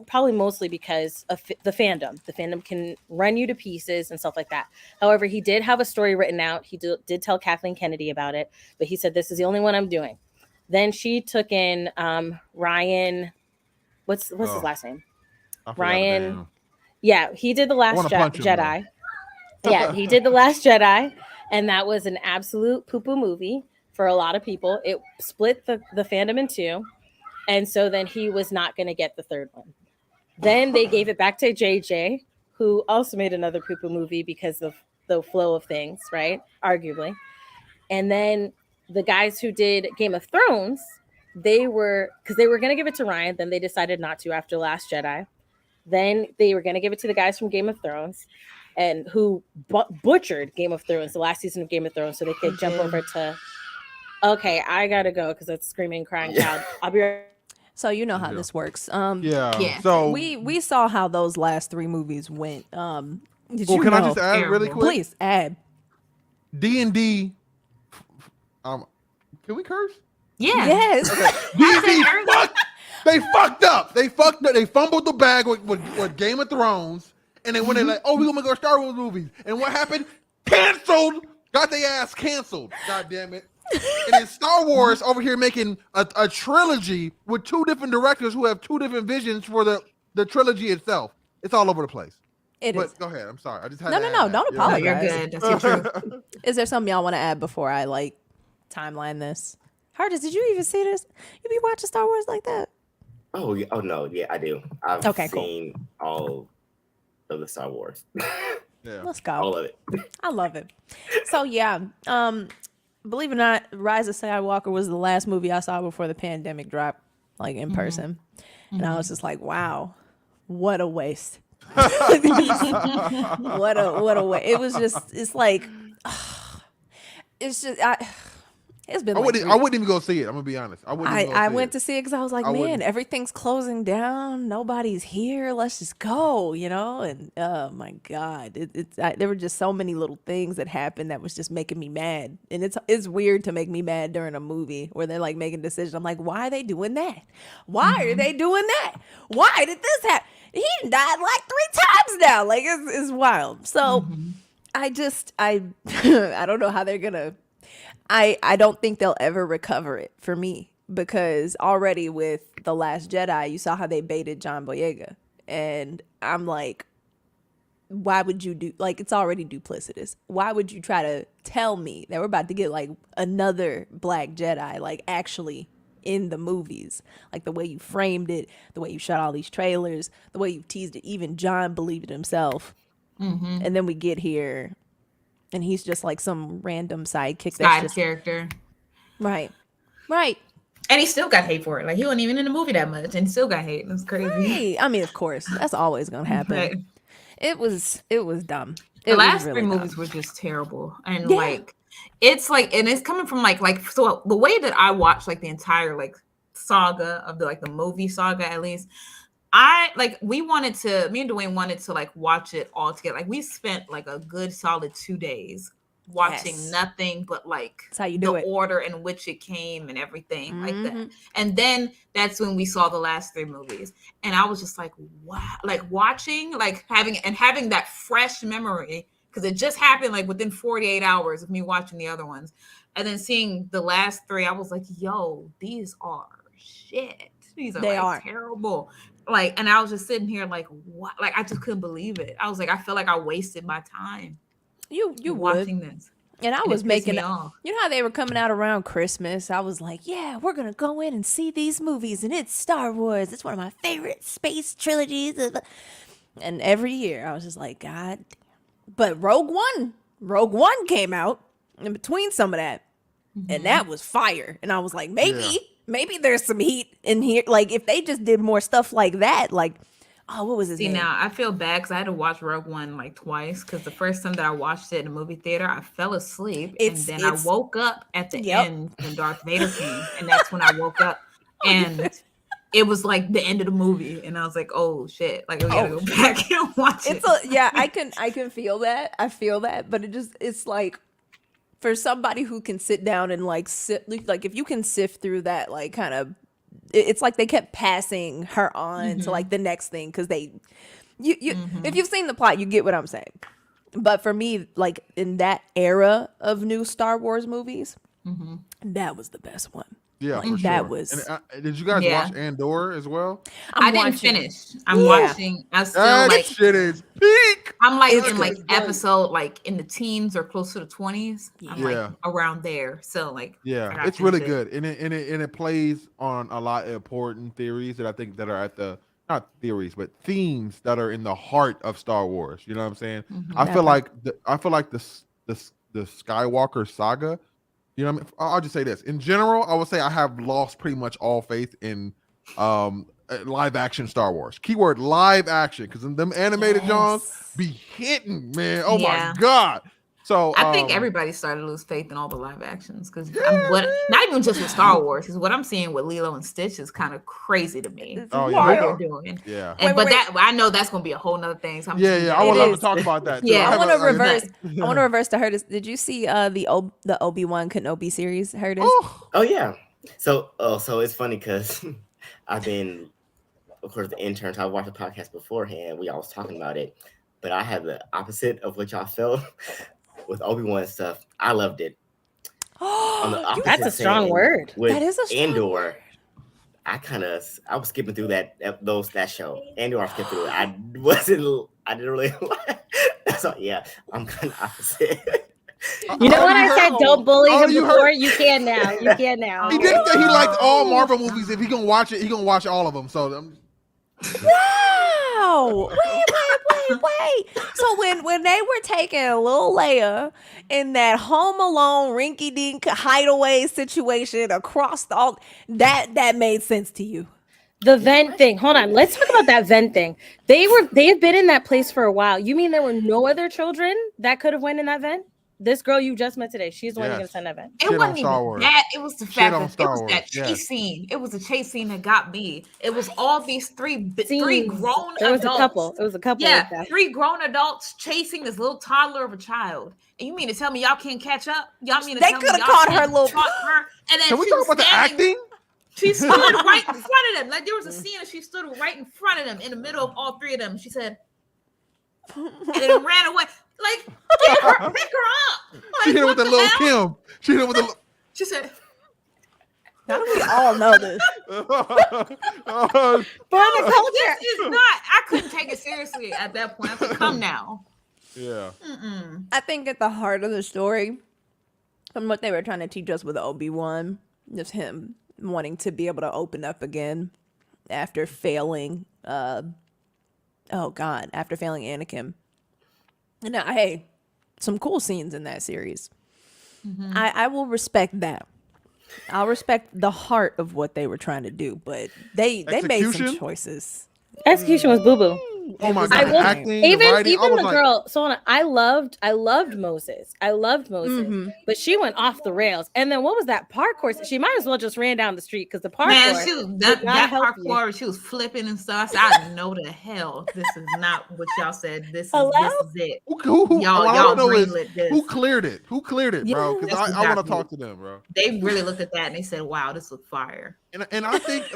probably mostly because of the fandom. The fandom can run you to pieces and stuff like that. However, he did have a story written out. He did tell Kathleen Kennedy about it, but he said, this is the only one I'm doing. Then she took in Ryan. What's his last name? Ryan. Yeah, he did The Last Jedi. Yeah, he did The Last Jedi, and that was an absolute poo-poo movie for a lot of people. It split the fandom in 2, and so then he was not going to get the 3rd one. Then they gave it back to JJ, who also made another poo-poo movie because of the flow of things, right? Arguably. And then the guys who did Game of Thrones, they were going to give it to Ryan, then they decided not to after Last Jedi. Then they were going to give it to the guys from Game of Thrones, and who butchered Game of Thrones, the last season of Game of Thrones, so they could jump over to. Okay, I gotta go because it's screaming, crying child. I'll be right. So you know how this works. Yeah. So we saw how those last 3 movies went. Did well, you can know? I just add really quick? Please add. D&D. Can we curse? Yeah. Yes. D&D They fucked up. They fumbled the bag with Game of Thrones, and then when they're like, "Oh, we're gonna make our Star Wars movies," and what happened? Canceled. Got their ass canceled. God damn it. And then Star Wars over here making a trilogy with 2 different directors who have 2 different visions for the trilogy itself. It's all over the place. But go ahead. I'm sorry. I just had No, to no, add don't that. apologize. No, you're good. That's your truth. Is there something y'all want to add before I timeline this. Hardest, did you even see this? You be watching Star Wars like that? Oh, yeah. Oh no, yeah, I do. I've Okay, cool. seen all of the Star Wars. Yeah. Let's go. All of it. I love it. So yeah, believe it or not, Rise of Skywalker was the last movie I saw before the pandemic dropped, like in person, and I was just like, wow, what a waste. what a way. It was just, it's like, it's just, it's been. I like wouldn't even go see it. I'm gonna be honest. I went to see it because I was like, man, everything's closing down. Nobody's here. Let's just go, you know? And oh my God, there were just so many little things that happened that was just making me mad. And it's weird to make me mad during a movie where they're like making decisions. I'm like, why are they doing that? Why are they doing that? Why did this happen? He died like 3 times now. Like it's wild. So I don't know how they're gonna. I don't think they'll ever recover it for me, because already with The Last Jedi, you saw how they baited John Boyega. And I'm like, why would you do, like, it's already duplicitous. Why would you try to tell me that we're about to get like another Black Jedi, like actually in the movies? Like the way you framed it, the way you shot all these trailers, the way you teased it. Even John believed it himself. And then we get here and he's just like some random sidekick. Side character. Right. And he still got hate for it. Like, he wasn't even in the movie that much and still got hate. It was crazy. Right. I mean, of course, that's always going to happen. Right. It was dumb. The last really 3 movies were just terrible. And like, it's like, and it's coming from like, so the way that I watched like the entire like saga of the movie saga, at least, me and Dwayne wanted to like watch it all together. Like, we spent like a good solid 2 days watching nothing but like that's how you do the it. Order in which it came and everything like that. And then that's when we saw the last 3 movies. And I was just like, wow, like watching, like having that fresh memory, because it just happened like within 48 hours of me watching the other ones. And then seeing the last 3, I was like, yo, these are shit. These are terrible. Like, and I was just sitting here like, what? Like, I just couldn't believe it. I was like, I feel like I wasted my time. You watching this. And I was making, you know how they were coming out around Christmas? I was like, yeah, we're going to go in and see these movies, and it's Star Wars. It's one of my favorite space trilogies. And every year I was just like, God. But Rogue One came out in between some of that. And that was fire. And I was like, maybe there's some heat in here. Like, if they just did more stuff like that, like, oh, what was his name? Now I feel bad because I had to watch Rogue One like twice, because the first time that I watched it in a movie theater, I fell asleep, and then I woke up at the end when Darth Vader came, and that's when I woke up, and it was like the end of the movie, and I was like, oh shit, like we gotta go back and watch it. I can feel that. I feel that, but it's like, for somebody who can sit down and like if you can sift through that, like kind of, it's like they kept passing her on to like the next thing, because if you've seen the plot, you get what I'm saying. But for me, like in that era of new Star Wars movies, that was the best one. Yeah, like, for that sure. was. And, did you guys watch Andor as well? I didn't finish. I'm watching. I still like shit is peak. I'm like in like episode like in the teens or close to the 20s. I'm like around there. So like it's really good, and it plays on a lot of important theories that I think that are at the, not theories, but themes that are in the heart of Star Wars. You know what I'm saying? I feel like the Skywalker saga. You know what I mean? I'll just say this. In general, I would say I have lost pretty much all faith in live action Star Wars. Keyword live action, because them animated Johns be hitting, man. Oh my God. So I think everybody started to lose faith in all the live actions, because not even just with Star Wars, because what I'm seeing with Lilo and Stitch is kind of crazy to me. What they're doing. Yeah. That I know that's gonna be a whole nother thing. So I would love to talk about that. Yeah, I want to reverse. I want to reverse to Hurtis. Did you see the ObiWan Kenobi series, Hurtis? Oh yeah. So it's funny because I've been, of course, the interns. I watched the podcast beforehand. We all was talking about it, but I had the opposite of what y'all felt. With Obi-Wan stuff, I loved it. That's a strong word. That is a strong Andor, word. I was skipping through that show. Andor, I skipped through it. I didn't really. So yeah, I'm kind of opposite. You know what I said? Don't bully him you before. heard? You can now. You can now. He did say he liked all Marvel movies. If he gonna watch it, he gonna watch all of them. So Wow! Wait! So when they were taking little Leia in that Home Alone rinky-dink hideaway situation across all that made sense to you? The vent thing. Hold on. Let's talk about that vent thing. They have been in that place for a while. You mean there were no other children that could have went in that vent? This girl you just met today, she's the one gonna send that vent. It wasn't even that. It was the fact that it was that chase scene. It was the chase scene that got me. It was all these three grown adults. There was a couple. It was a couple. Yeah, like that. 3 grown adults chasing this little toddler of a child. And you mean to tell me y'all can't catch up? Y'all mean to tell me y'all caught her can't little? Her? And then can we talk about the acting? She stood right in front of them. Like there was a scene and she stood right in front of them in the middle of all 3 of them. She said, and then ran away. Like, get her, pick her up. Like, She hit her with the little Kim. She hit her with the. She said, how do we all know this? this is not. I couldn't take it seriously at that point. I said, come now. Yeah. I think at the heart of the story, from what they were trying to teach us with Obi-Wan, just him wanting to be able to open up again after failing. After failing Anakin. And hey, some cool scenes in that series. I will respect that. I'll respect the heart of what they were trying to do, but they made some choices. Execution was boo boo. Oh my god! Acting, even writing, the girl. So I loved Moses. But she went off the rails. And then what was that parkour? She might as well just ran down the street because the parkour. Man, she was that parkour. She was flipping and stuff. I said, I know the hell this is not what y'all said. This is it. Y'all greenlit this. Who cleared it? Who cleared it, bro? Because I want to talk to them, bro. They really looked at that and they said, "Wow, this looked fire." And I think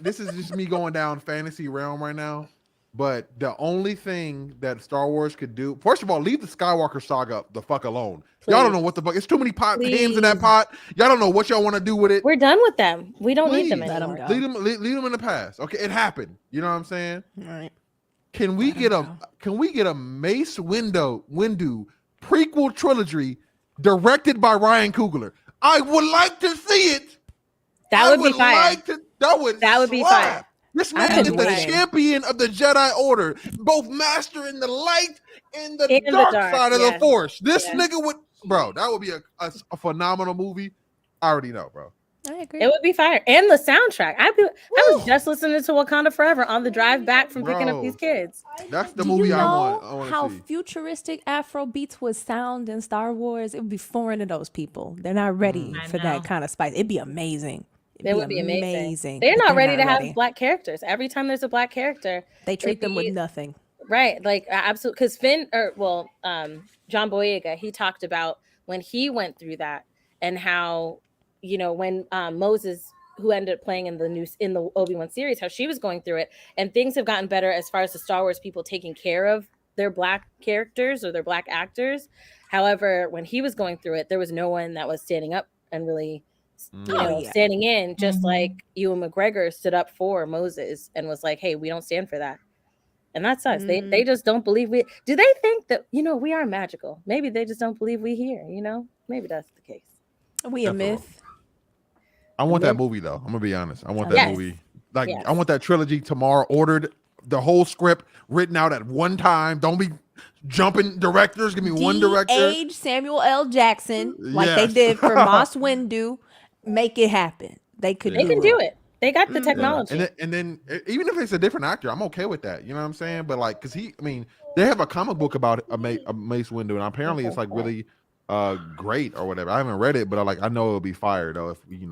this is just me going down fantasy realm right now. But the only thing that Star Wars could do, first of all, leave the Skywalker saga the fuck alone. Please. Y'all don't know what the fuck. It's too many hands in that pot. Y'all don't know what y'all want to do with it. We're done with them. We don't need them anymore. Leave them in the past. Okay, it happened. You know what I'm saying? All right. Can we get a Mace Windu prequel trilogy directed by Ryan Coogler? I would like to see it. That would be fire. That would be fire. This man is the champion of the Jedi Order, both master in the light and the dark side of the Force. This nigga would, bro, that would be a phenomenal movie. I already know, bro. I agree. It would be fire. And the soundtrack. I was just listening to Wakanda Forever on the drive back from picking up these kids. That's the movie I want to how see. futuristic Afro beats would sound in Star Wars? It would be foreign to those people. They're not ready for that kind of spice. It'd be amazing. It would be amazing. They're not ready to have black characters. Every time there's a black character, they treat them with nothing. Right. Like absolutely. Because John Boyega, he talked about when he went through that and how, when Moses, who ended up playing in the Obi-Wan series, how she was going through it, and things have gotten better as far as the Star Wars people taking care of their black characters or their black actors. However, when he was going through it, there was no one that was standing up and really standing in, just like Ewan McGregor stood up for Moses and was like, hey, we don't stand for that. And that's us. They just don't believe do they think that, we are magical? Maybe they just don't believe we here, maybe that's the case. Are we a myth? I want that movie though. I'm gonna be honest. I want that movie. I want that trilogy tomorrow, ordered, the whole script written out at one time. Don't be jumping directors. Give me one director. De-age Samuel L. Jackson like they did for Mace Windu. Make it happen. They can do it. They got the technology. Yeah. And then even if it's a different actor, I'm okay with that. You know what I'm saying? But because they have a comic book about a Mace Windu, and apparently it's really great or whatever. I haven't read it, but I know it'll be fire though if we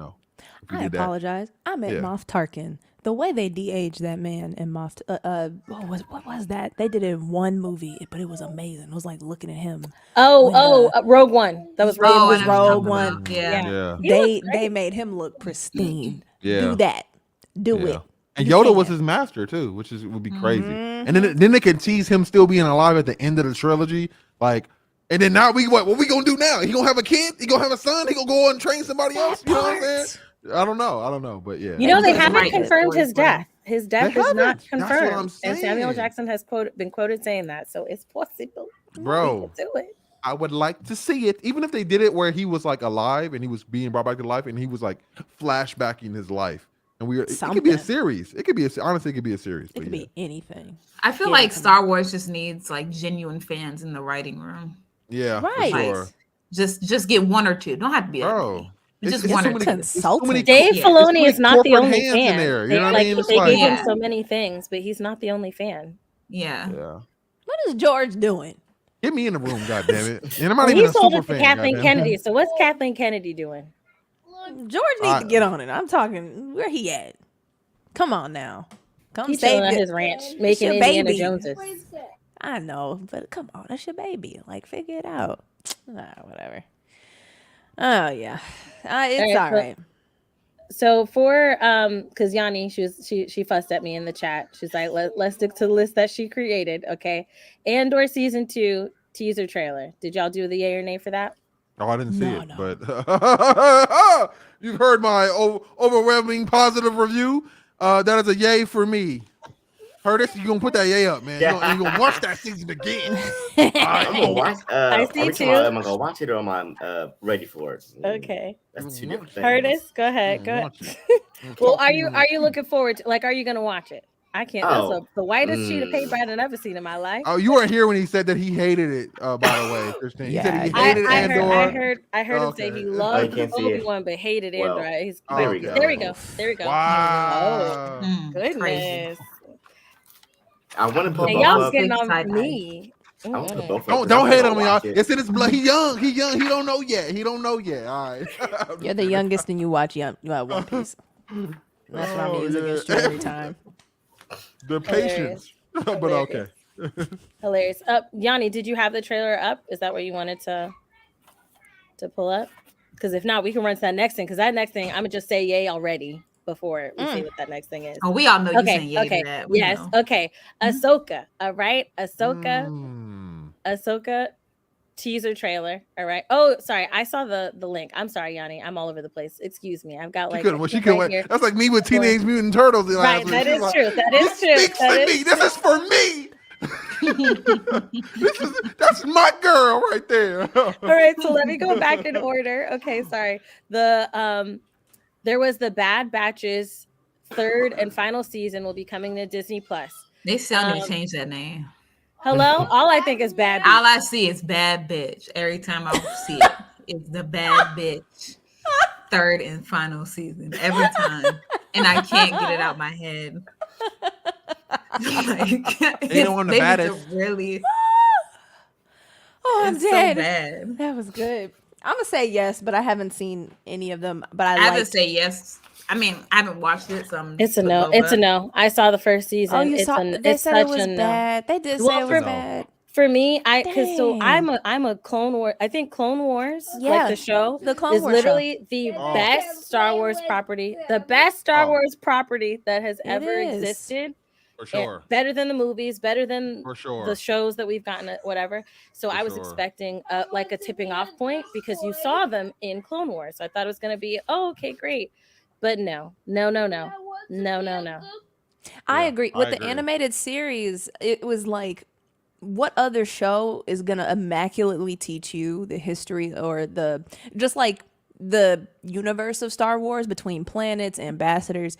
I apologize. I meant Moff Tarkin. The way they de-aged that man in Moff, what was that? They did it in one movie, but it was amazing. It was like looking at him. Rogue One. That was Rogue One. Yeah. They made him look pristine. Yeah. Do that. Do it. And Yoda was his master too, which would be crazy. And then they can tease him still being alive at the end of the trilogy, and then now what we gonna do now? He gonna have a kid? He gonna have a son? He gonna go on and train somebody else? You know what I'm saying? I don't know, but yeah. They haven't confirmed his death. His death is not confirmed, and Samuel Jackson has been quoted saying that, so it's possible. Bro, do it. I would like to see it, even if they did it where he was like alive and he was being brought back to life and he was like flashbacking his life. And it could be a series. It could be honestly, it could be a series. It could be anything. I feel like Star Wars just needs like genuine fans in the writing room. Yeah, right. For sure. Just get one or two. Don't have to be that many. Just one or two. Dave Filoni is not the only fan. There, they gave him so many things, but he's not the only fan. Yeah. What is George doing? Get me in the room, goddammit. And I'm not Well, even he a sold super it to fan. Kathleen Kennedy. So what's Kathleen Kennedy doing? George needs to get on it. I'm talking. Where he at? Come on now. He's chilling on his ranch, making Indiana Joneses. I know, but come on, that's your baby. Like, figure it out. Whatever. Oh yeah, it's all right. So for because Yanni, she fussed at me in the chat. She's like, let's stick to the list that she created, okay? Andor season 2 teaser trailer. Did y'all do the yay or nay for that? Oh, I didn't see it, but you've heard my overwhelming positive review. That is a yay for me. Curtis, you gonna put that yay up, man? Yeah. You gonna watch that season again? I'm gonna watch. I see too. Am I gonna watch it or am I ready for it? Okay. That's two different things. Curtis, go ahead. Well, are you looking forward to? Like, are you gonna watch it? I can't. That's the whitest sheet of paper I've ever seen in my life. Oh, you weren't here when he said that he hated it. By the way, Christine, he said he hated Andor. I heard him say he loved ObiWan but hated Andor. There we go. Wow. Oh, goodness. I want to put y'all getting on me. Don't hate on me, y'all. It's in his blood. He young. He don't know yet. All right. You're the youngest, and you watch One Piece. That's what I'm using against you every time. The patience, but okay. Hilarious. Yanni, did you have the trailer up? Is that what you wanted to pull up? Because if not, we can run to that next thing. Because that next thing, I'm gonna just say yay already before we see what that next thing is. Oh, we all know you saying yay to that. We know. Okay. Ahsoka. All right. Ahsoka teaser trailer. All right. Oh, sorry. I saw the link. I'm sorry, Yanni. I'm all over the place. Excuse me. I've got like that's like me with Teenage Mutant Turtles. Right. That is true. That is true. This is for me. That's my girl right there. All right. So let me go back in order. Okay. Sorry. There was the Bad Batch's third and final season will be coming to Disney Plus. They still need to change that name. Hello? All I think is bad bitch. All I see is bad bitch. Every time I see it, it's the bad bitch. Third and final season. Every time. And I can't get it out my head. They don't want the baddest. Really. Oh, I'm dead. So bad. That was good. I'm gonna say yes, but I haven't seen any of them. But I would say yes. I mean, I haven't watched it, so it's a no. It's a no. I saw the first season. Oh, you saw? They said it was bad. They did say it was bad. For me, I'm a Clone War. I think Clone Wars, like the show, the Clone Wars literally the best Star Wars property, the best Star Wars property that has ever existed. For sure. Better than the movies, better than the shows that we've gotten, whatever. So I was expecting like a tipping off point because you saw them in Clone Wars. So I thought it was going to be, okay, great. But no. I agree. With the animated series, it was like, what other show is going to immaculately teach you the history or just like the universe of Star Wars between planets, ambassadors?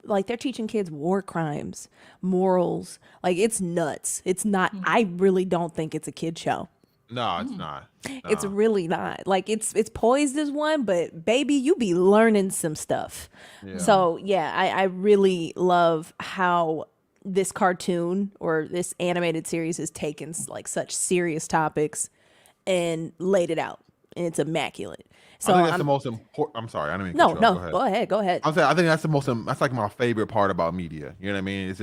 Like, they're teaching kids war crimes, morals. Like, it's nuts. It's not. I really don't think it's a kid show. No, it's not. No. It's really not. Like, it's poised as one, but baby, you be learning some stuff. Yeah. So yeah, I really love how this cartoon or this animated series has taken like such serious topics and laid it out. And it's immaculate. So I think that's the most important. I'm sorry, I didn't mean to No, go ahead. I'm saying I think that's the most. That's like my favorite part about media. You know what I mean? It's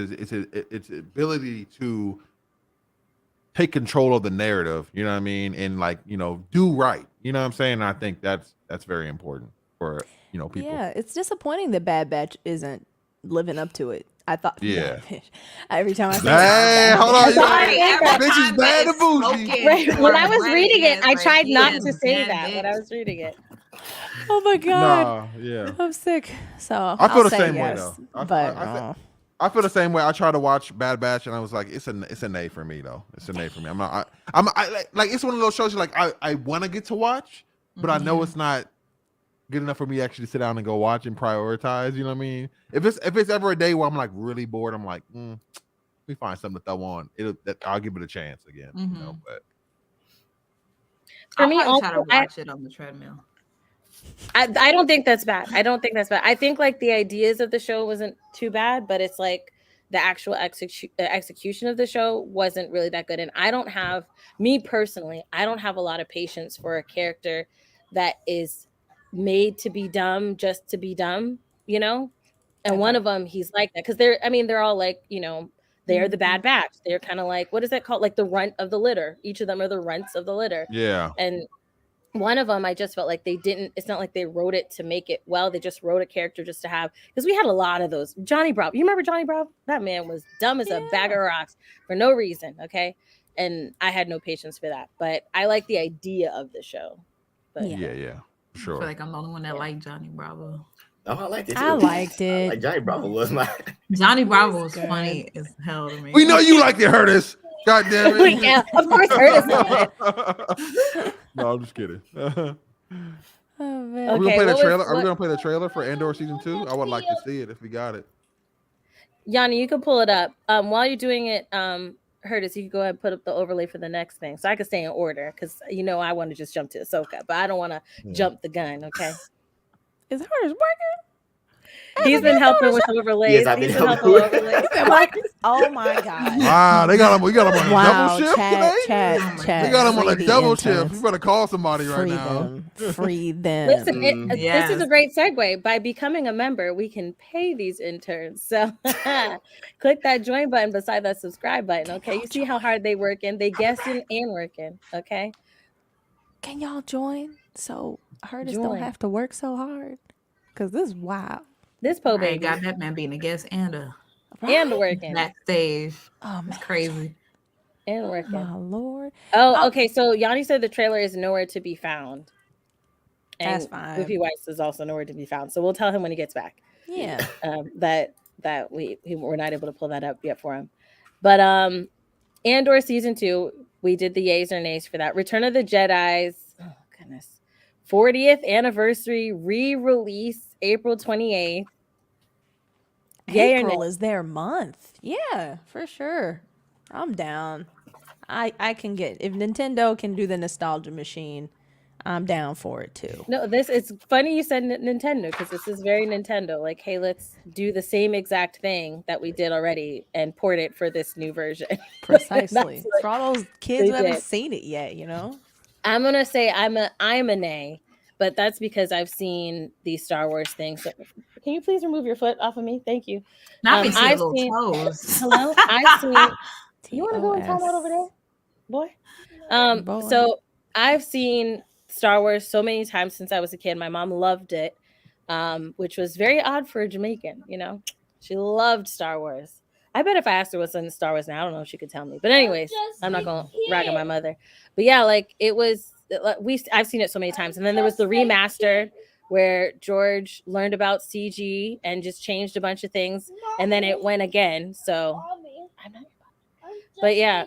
ability to take control of the narrative. You know what I mean? And like do right. You know what I'm saying? And I think that's very important for people. Yeah, it's disappointing that Bad Batch isn't living up to it. I thought, every time I say, hey, hold on, bitch is bad and bougie. Right. When I was reading it, I tried not to say that when I was reading it. Oh my god! Yeah, I'm sick. So I feel the same way though. I feel the same way. I tried to watch Bad Batch, and I was like, it's a nay for me though. It's a nay for me. I it's one of those shows like I want to get to watch, but I know it's not good enough for me to actually sit down and go watch and prioritize. You know what I mean? If it's ever a day where I'm like really bored, I'm like, we find something to throw on. I'll give it a chance again. You know, but for me, I'll also, try to watch it on the treadmill. I don't think that's bad. I think like the ideas of the show wasn't too bad, but it's like the actual execution of the show wasn't really that good. And I don't have a lot of patience for a character that is made to be dumb just to be dumb, you know? And one of them, he's like that because they're all like, you know, they're the Bad Batch. They're kind of like, what is that called? Like the runt of the litter. Each of them are the runts of the litter. Yeah. And one of them, I just felt like it's not like they wrote it to make it well. They just wrote a character just to have, because we had a lot of those. Johnny Bravo. You remember Johnny Bravo? That man was dumb as a bag of rocks for no reason. Okay. And I had no patience for that, but I like the idea of the show. But yeah. Sure. I feel like I'm the only one that liked Johnny Bravo. Oh, I liked it too. I liked it. Like Johnny Bravo was my. Johnny Bravo was funny as hell to me. We know you liked it, Curtis. God damn it. Yeah, of course, Curtis. No, I'm just kidding. Oh, man. Are we gonna play the trailer? Are we gonna play the trailer for Andor season 2? I would like to see it if we got it. Yanni, you can pull it up. While you're doing it, Curtis, you can go ahead and put up the overlay for the next thing, so I can stay in order because you know I want to just jump to Ahsoka, but I don't want to jump the gun. Okay. Is Curtis working? He's been helping with overlays. Yes, I've been He's been helping helping with overlays. Oh my god! Wow, we got him on Wow, double shift today. chat. They got him on like Free double the shift. interns. You better call somebody right Free now. them. Free them. Listen, this is a great segue. By becoming a member, we can pay these interns. So click that join button beside that subscribe button. Okay, you see how hard they working? They guessing and working. Okay. Can y'all join so Curtis don't have to work so hard? Because this is wild. This po baby got that man being a guest and working backstage. Oh, it's crazy. And working. My lord. Oh, okay. So Yanni said the trailer is nowhere to be found. And that's fine. Goofy Weiss is also nowhere to be found. So we'll tell him when he gets back. Yeah. That we're not able to pull that up yet for him. But Andor season 2, we did the yays or nays for that. Return of the Jedi's 40th anniversary re-release April 28th. April is their month. Yeah, for sure. I'm down. I can get, if Nintendo can do the nostalgia machine, I'm down for it too. No, it's funny you said Nintendo because this is very Nintendo. Like, hey, let's do the same exact thing that we did already and port it for this new version. Precisely. For all those kids who haven't seen it yet, you know? I'm gonna say I'm a nay, but that's because I've seen these Star Wars things. So, can you please remove your foot off of me? Thank you. I've seen toes. Hello, I've seen. You want to go and time out over there, boy? So I've seen Star Wars so many times since I was a kid. My mom loved it, which was very odd for a Jamaican. You know, she loved Star Wars. I bet if I asked her what's in Star Wars now, I don't know if she could tell me. But anyways, I'm not gonna rag on my mother. But yeah, like it was. I've seen it so many times, and then there was the remastered where George learned about CG and just changed a bunch of things, and then it went again. So, but yeah,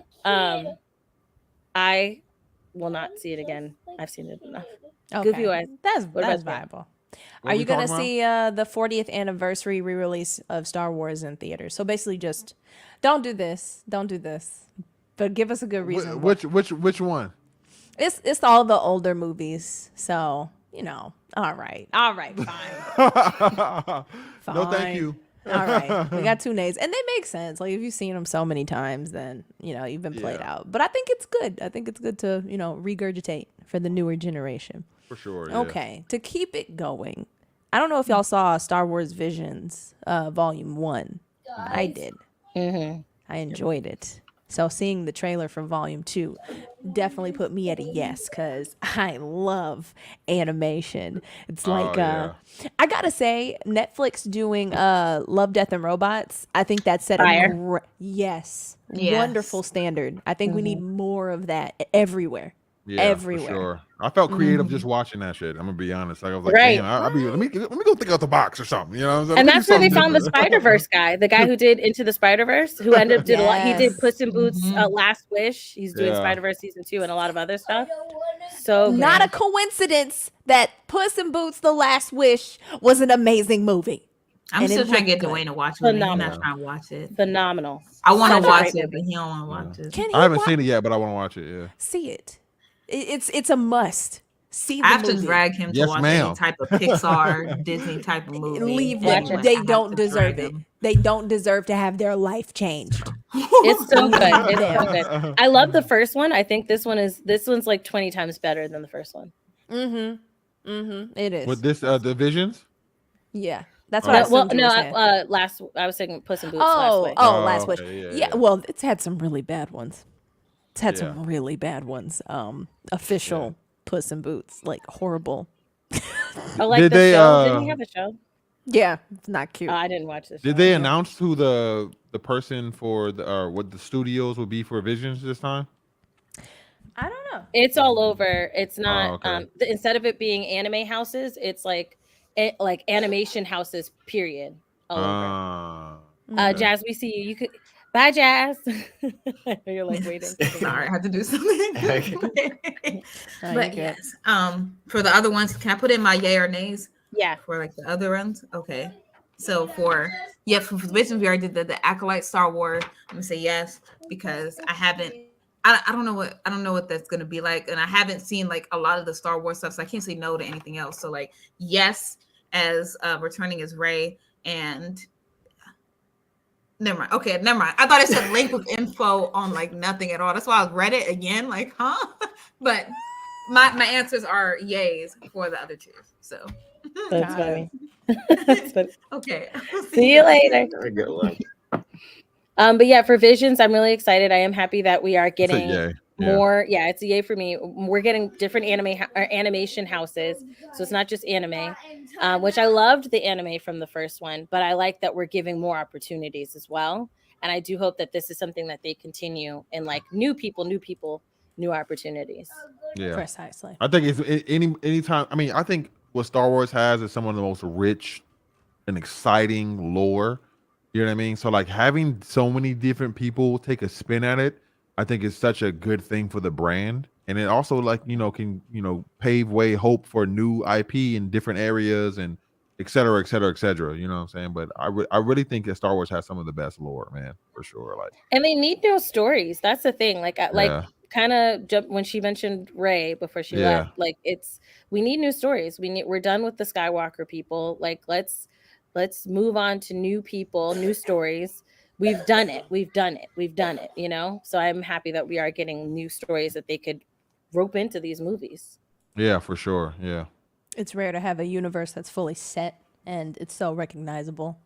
I will not see it again. I've seen it enough. Okay. Goofy Eyes. That's viable. Are you going to see the 40th anniversary re-release of Star Wars in theaters? So basically just don't do this. But give us a good reason. Which one? It's all the older movies. So, you know, all right, fine. No, thank you. All right, we got 2 nays, and they make sense. Like if you've seen them so many times, then you know you've been played out. But I think it's good. I think it's good to regurgitate for the newer generation. For sure. Yeah. Okay, to keep it going, I don't know if y'all saw Star Wars Visions, Volume 1. I did. Mm-hmm. I enjoyed it. So seeing the trailer for Volume 2 definitely put me at a yes, because I love animation. It's like, I gotta say, Netflix doing Love, Death, and Robots, I think that set a wonderful standard. I think we need more of that everywhere. Yeah, everywhere. for sure. I felt creative just watching that shit. I'm gonna be honest. Like, I was like, Right. damn, let me go think out the box or something. You know what I'm saying? And Let me that's do where they something found the different. Spider-Verse guy, the guy who did Into the Spider-Verse, who ended up did a lot. He did Yes. Puss in Boots, Mhm. Last Wish. He's doing Yeah. Spider-Verse season 2 and a lot of other stuff. So Not a good. coincidence that Puss in Boots: The Last Wish was an amazing movie. I'm And still it trying to get looked Dwayne good. to watch with me. He's not Phenomenal. trying to watch it. Phenomenal. I want Such to a watch great it, but movie. he don't want to watch it. Can he I haven't wa- seen it yet, but I want to watch it. Yeah. see it? It's a must. See the I have movie. to drag him to Yes, watch ma'am. any type of Pixar, Disney type of movie. Leave Watch them. it. They I have don't to deserve drag it. him. They don't deserve to have their life changed. It's so good. It's so Them. good. I love the first one. I think this one's like 20 times better than the first one. It is. With this, the Visions. Yeah. That's Oh. what I No, well, assumed you no, were saying. I was saying Puss in Boots Last Wish. Last Wish. okay, Yeah, yeah. well, it's had some really bad ones. It's had Yeah. some really bad ones. Official Puss in Boots, like horrible. Oh, like Did the they, show. Didn't he have a show? Yeah, it's not cute. Oh, I didn't watch the show. Did they announce who the person for the what the studios would be for Visions this time? I don't know. It's all over. It's not okay. Instead of it being anime houses, it's like animation houses, period. All over. Okay. Jazz, we see you. You could bye, Jazz. You're like waiting. Sorry, I had to do something. Oh, But you're good. yes, for the other ones, can I put in my yay or nays? Yeah. For like the other ones, okay. So for Visions, we already did the Acolyte Star Wars. I'm gonna say yes because I don't know what that's gonna be like, and I haven't seen like a lot of the Star Wars stuff, so I can't say no to anything else. So like yes, as returning as Rey, and never mind. Okay, never mind. I thought it said link with info on like nothing at all. That's why I read it again, like huh? But my answers are yays for the other two. So That's funny. That's funny. okay. See you later. Very good one. But yeah, for Visions, I'm really excited. I am happy that we are getting yay. more. Yeah, it's a yay for me. We're getting different animation houses, so it's not just anime, which I loved the anime from the first one, but I like that we're giving more opportunities as well. And I do hope that this is something that they continue and like new people, new opportunities. Yeah. Precisely. I think it's anytime. I mean, I think what Star Wars has is some of the most rich and exciting lore. You know what I mean? So like having so many different people take a spin at it, I think is such a good thing for the brand. And it also like, can, pave way hope for new IP in different areas and et cetera, et cetera, et cetera. You know what I'm saying? But I really think that Star Wars has some of the best lore, man, for sure. Like, and they need new stories. That's the thing. Like kind of jump when she mentioned Rey before she left. Like we need new stories. We're done with the Skywalker people. Like let's move on to new people, new stories. We've done it. So I'm happy that we are getting new stories that they could rope into these movies. Yeah, for sure. Yeah. It's rare to have a universe that's fully set and it's so recognizable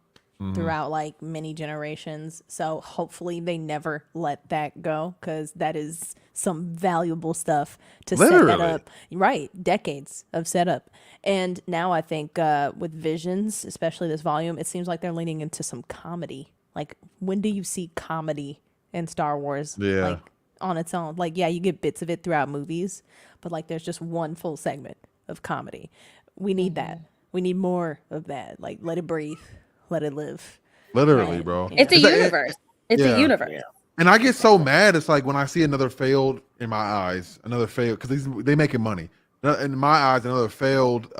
throughout like many generations. So hopefully they never let that go because that is some valuable stuff to set that up. Right. Decades of setup. And now I think with Visions, especially this volume, it seems like they're leaning into some comedy. Like when do you see comedy in Star Wars? Yeah. Like on its own. Like, yeah, you get bits of it throughout movies, but like there's just one full segment of comedy. We need that. We need more of that. Like let it breathe. Let it live. Literally, bro. It's a universe. It's a universe. Yeah. And I get so mad. It's like when I see another failed, because they making money. In my eyes, another failed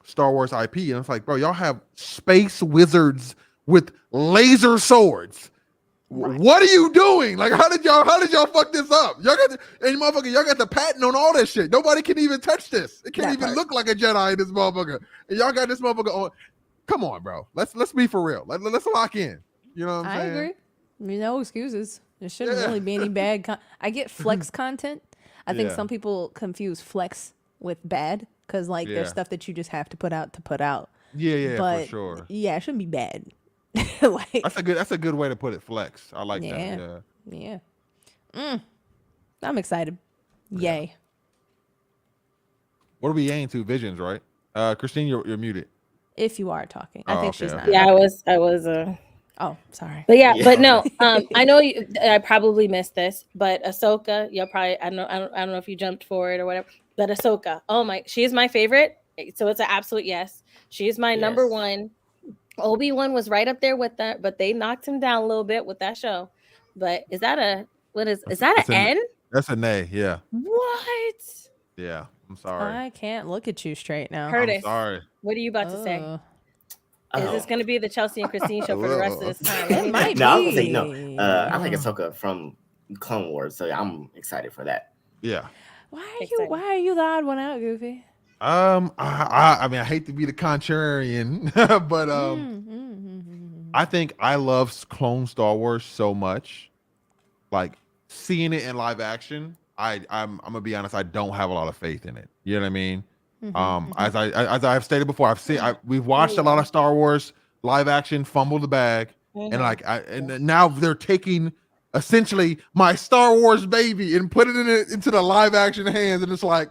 Star Wars IP, and it's like, bro, y'all have space wizards with laser swords. Right. What are you doing? Like, how did y'all fuck this up? Y'all got the patent on all that shit. Nobody can even touch this. It can't even look like a Jedi in this motherfucker. And y'all got this motherfucker on. Come on, bro. Let's be for real. Let's lock in. You know what I'm saying? I agree. No excuses. There shouldn't really be any bad. I get flex content. I think some people confuse flex with bad because like there's stuff that you just have to put out. Yeah, but, for sure. Yeah, it shouldn't be bad. Like, that's a good way to put it. Flex. I like that. Yeah. I'm excited. Yay. What are we aiming to? Visions, right? Christine, you're muted. If you are talking, I think she's not. Yeah, I was Oh, sorry. But yeah, Yeah. but no, I know I probably missed this, but Ahsoka, you'll probably I don't know if you jumped forward or whatever, but Ahsoka, she is my favorite, so it's an absolute yes. She is my number Yes. one. Obi-Wan was right up there with that, but they knocked him down a little bit with that show. But is that a is that an N? That's a nay. Yeah. What? Yeah. I'm sorry. I can't look at you straight now. Curtis, I'm sorry. what are you about to say? Oh. Is this going to be the Chelsea and Christine show for the rest of this time? Let me It might know. No, I was gonna say no. be. I like Ahsoka from Clone Wars, so I'm excited for that. Yeah. Excited. Why are you the odd one out, Goofy? I mean, I hate to be the contrarian, but I think I love Clone Star Wars so much. Like seeing it in live action, I'm gonna be honest, I don't have a lot of faith in it. You know what I mean? As I've stated before, we've watched a lot of Star Wars live action, fumble the bag, and and now they're taking essentially my Star Wars baby and putting it into the live action hands, and it's like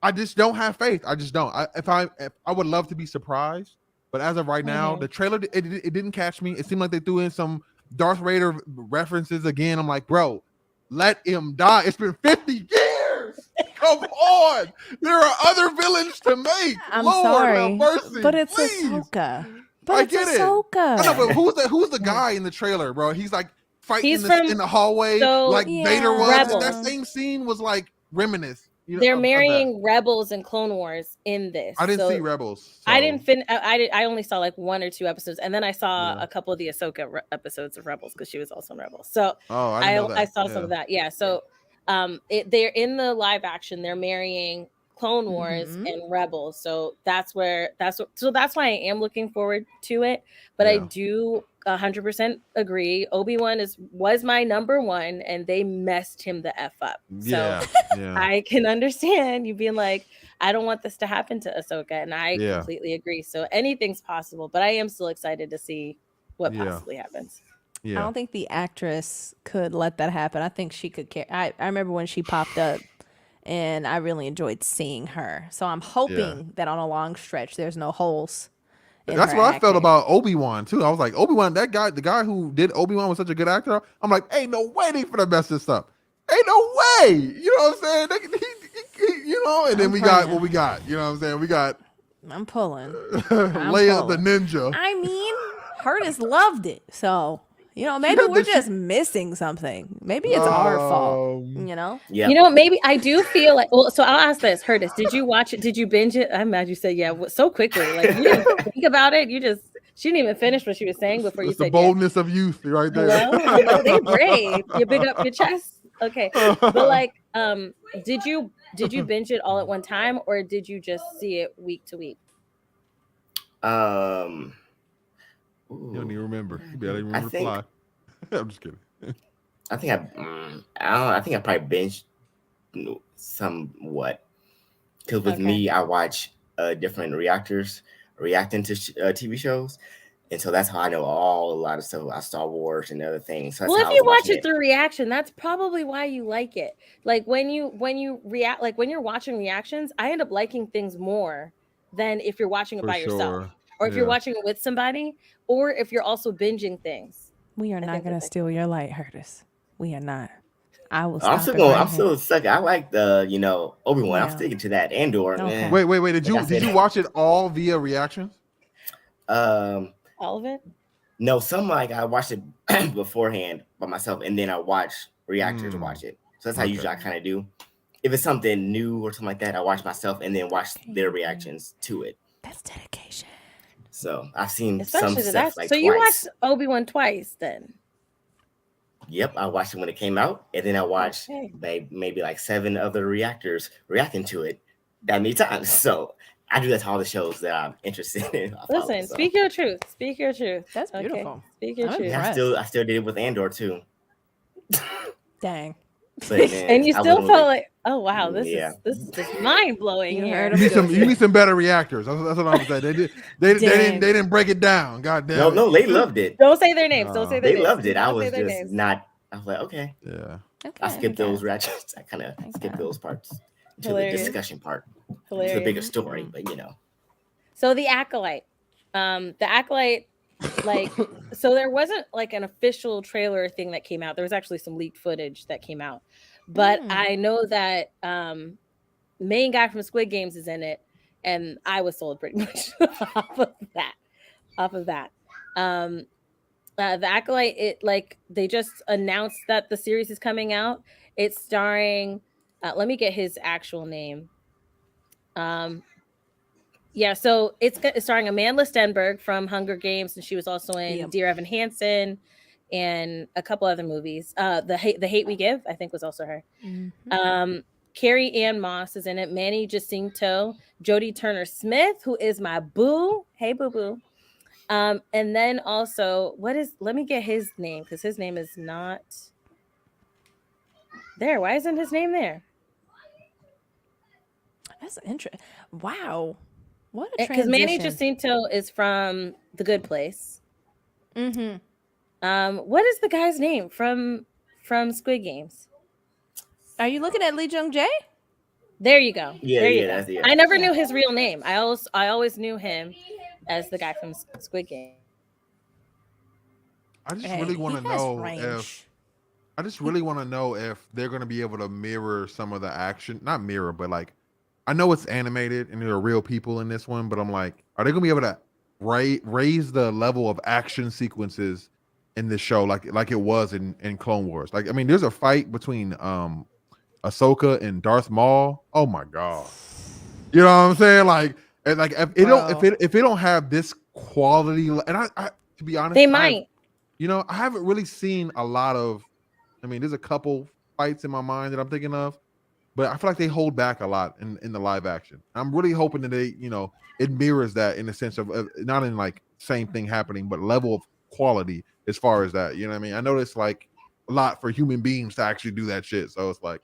I just don't have faith. I just don't. I would love to be surprised, but as of right now, the trailer it didn't catch me. It seemed like they threw in some Darth Vader references again. I'm like, bro, let him die. It's been 50 years. Come on. There are other villains to make. I'm Lord sorry, have mercy, but it's please. Ahsoka. I get it. Ahsoka. I know, but who's the guy in the trailer, bro? He's like fighting He's in the hallway, like Vader was. Rebels. And that same scene was like reminiscent. They're marrying Rebels and Clone Wars in this. I didn't see Rebels. So. I didn't I only saw like 1 or 2 episodes, and then I saw a couple of the Ahsoka episodes of Rebels because she was also in Rebels. So I saw some of that. Yeah. So they're in the live action. They're marrying Clone Wars and Rebels. So that's why I am looking forward to it. But I do 100% agree. Obi-Wan was my number one, and they messed him the F up. So I can understand you being like, I don't want this to happen to Ahsoka, and I completely agree. So anything's possible, but I am still excited to see what possibly happens. I don't think the actress could let that happen. I think she could care. I remember when she popped up, and I really enjoyed seeing her. So I'm hoping that on a long stretch, there's no holes. That's what I felt about Obi-Wan too. I was like, Obi-Wan, the guy who did Obi-Wan was such a good actor. I'm like, ain't no way they finna mess this up. Ain't no way. You know what I'm saying? And then we got what we got. You know what I'm saying? We got. I'm pulling. Leia the ninja. I mean, Curtis loved it. So, maybe we're just missing something. Maybe it's our fault, Yeah. Maybe I do feel like, so I'll ask this, Curtis, did you watch it? Did you binge it? I'm mad you said, so quickly. Like, you didn't think about it. She didn't even finish what she was saying before you said, the boldness of youth right there. Well, they brave. You big up your chest. Okay. But like, did you binge it all at one time, or did you just see it week to week? You don't even remember. You barely remember to fly. I'm just kidding. I think I probably binged somewhat. Because with me, I watch different reactors reacting to TV shows. And so that's how I know a lot of stuff about Star Wars and other things. So if you watch it through reaction, that's probably why you like it. Like when you react, like when you're watching reactions, I end up liking things more than if you're watching it by yourself. Or if you're watching it with somebody, or if you're also binging things. We are not going to steal your light, Curtis. We are not. I will. I'm still stuck. I like the Obi-Wan. I'm sticking to that. Andor. Okay. Wait. Did you watch it all via reactions? All of it? No, some I watched it beforehand by myself, and then I watch reactors watch it. So that's how usually I kind of do. If it's something new or something like that, I watch myself and then watch their reactions to it. That's dedication. So I've seen especially some stuff like so twice. You watched Obi-Wan twice then? Yep, I watched it when it came out, and then I watched maybe like 7 other reactors reacting to it that many times. So I do that to all the shows that I'm interested in. Listen, speak your truth. Speak your truth. That's beautiful. Speak your truth. I still did it with Andor too. Dang. And you still felt like, oh wow, this is just mind blowing. You need some better reactors. That's what I'm saying. They didn't break it down. God damn. No, they loved it. Don't say their names. Don't say their names. They loved it. I was just not. I was like, okay. Yeah. Okay, I skipped those reactions. I kind of skipped those parts to the discussion part, to the bigger story. But So the Acolyte. The Acolyte Like, so there wasn't like an official trailer thing that came out. There was actually some leaked footage that came out, but I know that main guy from Squid Games is in it, and I was sold pretty much off of that. The Acolyte, it like they just announced that the series is coming out. It's starring. Let me get his actual name. Yeah, so it's starring Amanda Stenberg from Hunger Games, and she was also in Dear Evan Hansen and a couple other movies. The Hate We Give, I think, was also her. Carrie Ann Moss is in it. Manny Jacinto, Jodie Turner Smith, who is my boo. Hey, boo boo. And then also, let me get his name, because his name is not there. Why isn't his name there? That's interesting. Wow. What a Because transition. Manny Jacinto is from The Good Place. What is the guy's name from Squid Games? Are you looking at Lee Jung Jae? There you go. Yeah, there you yeah, go. that's, yeah. I never knew his real name. I always knew him as the guy from Squid Game. I just really want to know if they're going to be able to mirror some of the action. Not mirror, but like, I know it's animated and there are real people in this one, but I'm like, are they going to be able to raise the level of action sequences in this show like it was in Clone Wars? Like, I mean, there's a fight between Ahsoka and Darth Maul. Oh my god, you know what I'm saying? Like if it don't have this quality, and I to be honest, they might. I haven't really seen a lot of. I mean, there's a couple fights in my mind that I'm thinking of, but I feel like they hold back a lot in the live action. I'm really hoping that they, it mirrors that in the sense of not in like same thing happening, but level of quality as far as that. You know what I mean? I know it's like a lot for human beings to actually do that shit, so it's like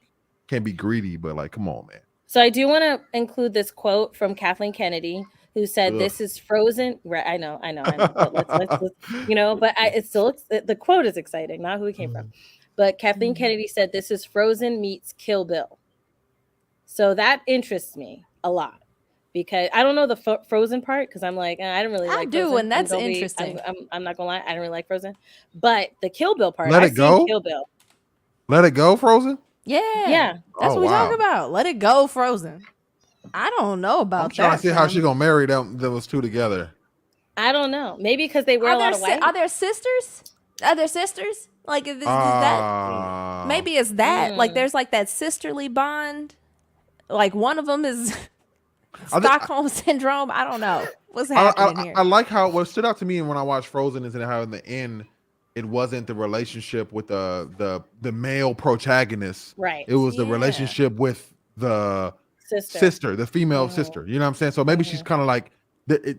can't be greedy, but like, come on, man. So I do want to include this quote from Kathleen Kennedy, who said, "This is Frozen." Right? I know. But let's but it's still the quote is exciting, not who it came from. But Kathleen Kennedy said, "This is Frozen meets Kill Bill." So that interests me a lot because I don't know the Frozen part because I'm like, I don't really like. I do, Frozen. and that's interesting. I'm not gonna lie, I don't really like Frozen, but the Kill Bill part, Let it go. Kill Bill. Let it go, Frozen. Yeah. That's what we talk about. Let it go, Frozen. I don't know about that. I'm trying to see how she gonna marry those two together. I don't know. Maybe because they wear a lot of white. Are there sisters? Are there sisters? Like, is that? Maybe it's that. Like, there's like that sisterly bond. Like, one of them is Stockholm syndrome. I don't know what's happening here. I like how what stood out to me when I watched Frozen is how in the end it wasn't the relationship with the male protagonist. Right. It was the relationship with the sister, the female sister. You know what I'm saying? So maybe she's kind of like,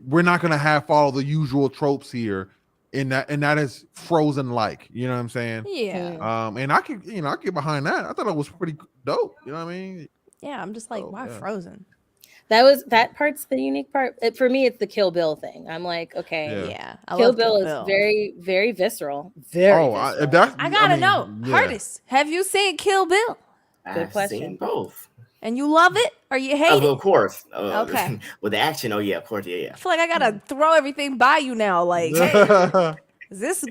we're not gonna follow the usual tropes here. And that is Frozen like, you know what I'm saying? Yeah. And I get behind that. I thought it was pretty dope. You know what I mean? Yeah, I'm just like, why Frozen? That part's the unique part. For me, it's the Kill Bill thing. I'm like, okay, yeah. Kill Bill is very, very visceral. Very visceral. I gotta know. Curtis, have you seen Kill Bill? Good question. Seen both. And you love it or you hate it? Of course. Okay. With the action, of course, yeah. I feel like I gotta throw everything by you now. Like, hey, is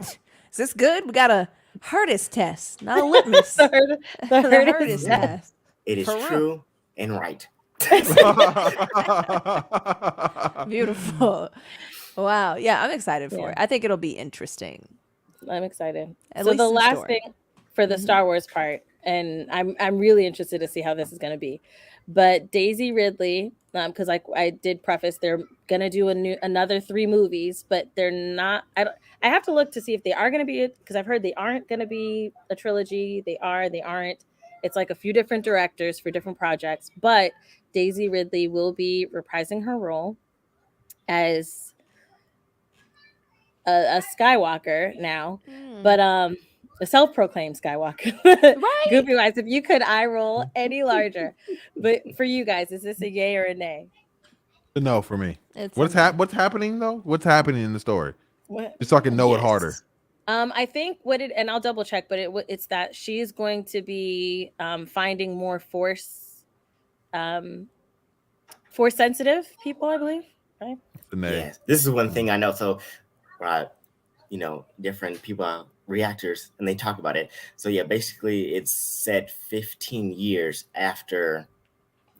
this good? We got a Curtis test, not a litmus. the Curtis test. It is true and right. Beautiful. Wow. Yeah, I'm excited for it. I think it'll be interesting. I'm excited. So the last thing for the Star Wars part, and I'm really interested to see how this is going to be. But Daisy Ridley, because I did preface, they're going to do another 3 movies, but they're not. I have to look to see if they are going to be, because I've heard they aren't going to be a trilogy. They aren't. It's like a few different directors for different projects, but Daisy Ridley will be reprising her role as a Skywalker now, but a self-proclaimed Skywalker. Right. Goofy wise, if you could eye roll any larger. But for you guys, is this a yay or a nay? No, for me. What's happening though? What's happening in the story? Just so I can know it harder. I think and I'll double check, but it's that she's going to be finding more force sensitive people, I believe. Right? Yes, this is one thing I know. So different people, reactors, and they talk about it. So yeah, basically it's set 15 years after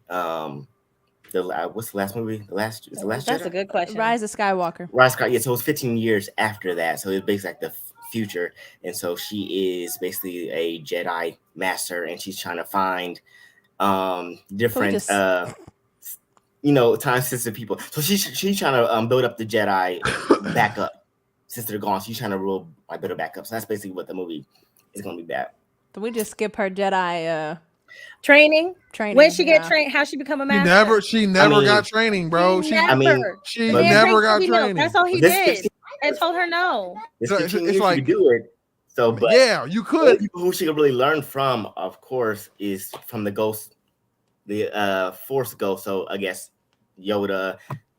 what's the last movie? That's a good question. Rise of Skywalker. Yeah, so it's 15 years after that. So it's basically like the future. And so she is basically a Jedi master, and she's trying to find different time sensitive people. So she's trying to build up the Jedi back up since they're gone. She's trying to build it back up. So that's basically what the movie is going to be about. So we just skip her Jedi training. When she get trained, how she become a master? She never got training, bro. She never got training. That's all he did. And told her no. It's like you do it. So, but yeah, you could. People who she could really learn from, of course, is from the Ghost, the Force Ghost. So I guess Yoda,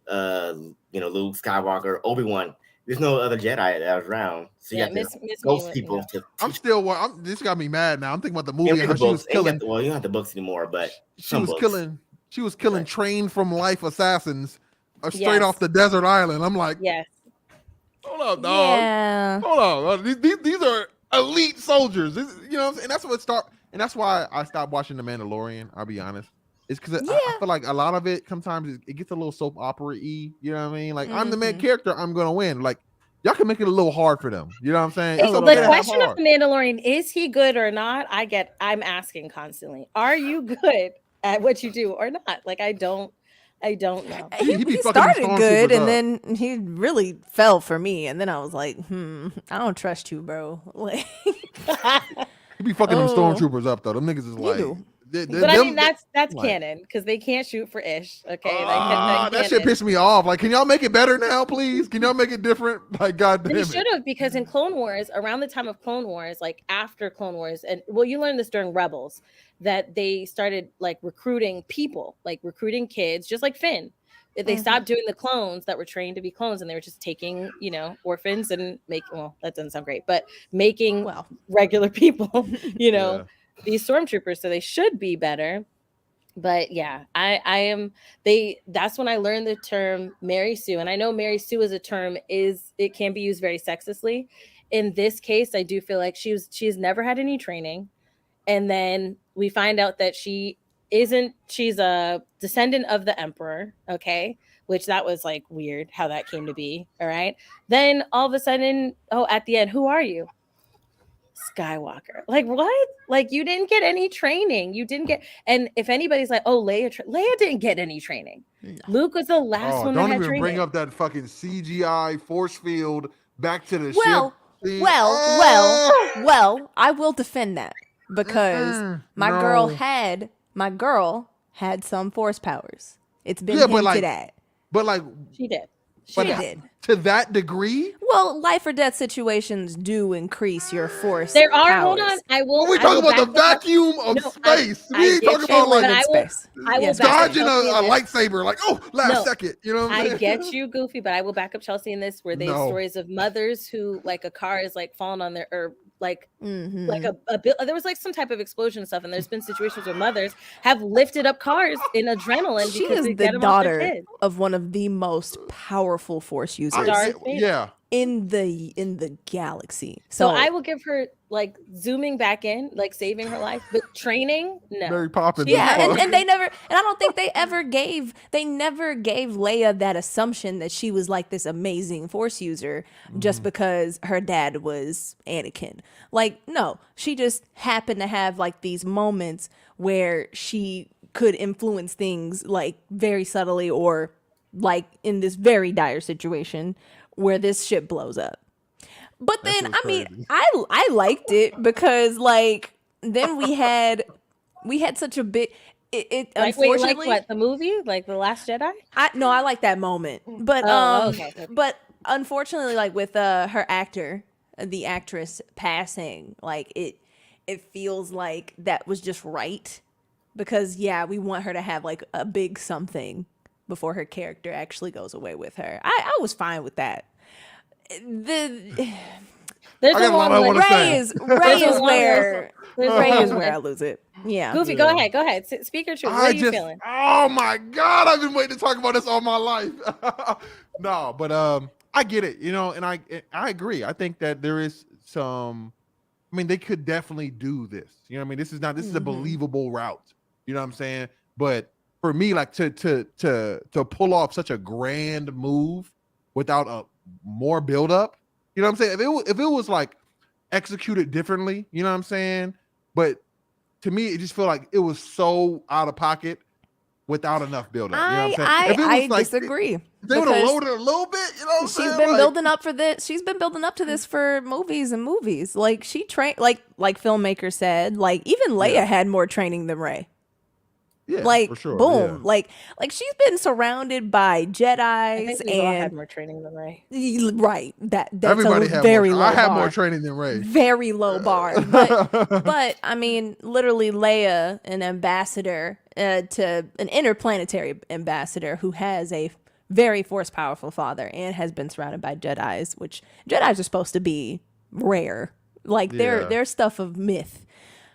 Luke Skywalker, Obi-Wan. There's no other Jedi that was around. So you got Ghost people. This got me mad now. I'm thinking about the movie and how she was killing. You don't have the books anymore, but she was killing trained from life assassons straight off the desert island. I'm like, yes. Hold up, dog. Yeah. Hold on. These are elite soldiers. What I'm saying? And that's why I stopped watching The Mandalorian. I'll be honest. It's because I feel like a lot of it sometimes it gets a little soap opera-y. You know what I mean? Like I'm the main character, I'm gonna win. Like y'all can make it a little hard for them. You know what I'm saying? The question of The Mandalorian, is he good or not? I'm asking constantly. Are you good at what you do or not? Like I don't know. He started good and then he really fell for me. And then I was like, I don't trust you, bro. Like he be fucking them stormtroopers up though. Them niggas is like. But I mean that's canon because they can't shoot for Ish. Okay, that shit pissed me off. Like, can y'all make it better now, please? Can y'all make it different? Like, goddamn, they should have, because in Clone Wars, around the time of Clone Wars, like after Clone Wars, and you learned this during Rebels, that they started like recruiting people, like recruiting kids, just like Finn. They stopped doing the clones that were trained to be clones, and they were just taking, orphans and that doesn't sound great, but making regular people, these stormtroopers, so they should be better. But yeah, that's when I learned the term Mary Sue. And I know Mary Sue as a term it can be used very sexistly. In this case, I do feel like she's never had any training. And then we find out that she's a descendant of the Emperor, okay? Which that was like weird how that came to be. All right. Then all of a sudden, at the end, who are you? Skywalker. Like what? Like you didn't get any training. You didn't get. And if anybody's like, Leia didn't get any training. No. Luke was the last one that had training. Don't even bring up that fucking CGI force field back to the ship. Well, I will defend that because my girl had some force powers. It's been hinted at. But like she did. She did. To that degree? Well, life or death situations do increase your force. There are. powers. Hold on. I will. We talking about the vacuum of space. We ain't talking about like space. I will dodging a lightsaber. Like last second. You know what I'm saying? I get you, Goofy, but I will back up Chelsea in this. Where they have stories of mothers who like a car is like falling on their like a bit. There was like some type of explosion and stuff, and there's been situations where mothers have lifted up cars in adrenaline. She is the daughter of one of the most powerful force users. In the galaxy. So I will give her like zooming back in, like saving her life, but training, no. Mary Poppins. Yeah, and they never, and I don't think they never gave Leia that assumption that she was like this amazing force user just because her dad was Anakin. Like, no, she just happened to have like these moments where she could influence things like very subtly or like in this very dire situation where this ship blows up. But then I mean I liked it because like then we had such a big it like, unfortunately like what, the movie, like The Last Jedi? I like that moment. But okay. But unfortunately, like with her the actress passing, like it feels like that was just right because we want her to have like a big something before her character actually goes away with her. I was fine with that. There's a long Ray is where I lose it. Yeah. Goofy, go ahead. Speak your truth. What are you feeling? Oh my God, I've been waiting to talk about this all my life. No, but I get it, and I agree. I think that there is some. I mean, they could definitely do this. You know what I mean? This is a believable route. You know what I'm saying? But for me, like to pull off such a grand move without a more build up, you know what I'm saying? If it was like executed differently, you know what I'm saying? But to me, it just felt like it was so out of pocket without enough build up. You know what I'm saying? If it was like, disagree. They would have lowered it a little bit. You know what I'm saying? She's been building up for this. She's been building up to this for movies and movies. Like she trained, like filmmaker said, like even Leia had more training than Rey. Yeah, like for sure. boom, Yeah. like she's been surrounded by Jedis I think we all had and more training than Rey. right. That's Everybody a had very more. low I had bar. more training than Rey. Very low bar, but I mean, literally Leia, an ambassador to an interplanetary ambassador who has a very force powerful father and has been surrounded by Jedis, which Jedis are supposed to be rare, like they're stuff of myth.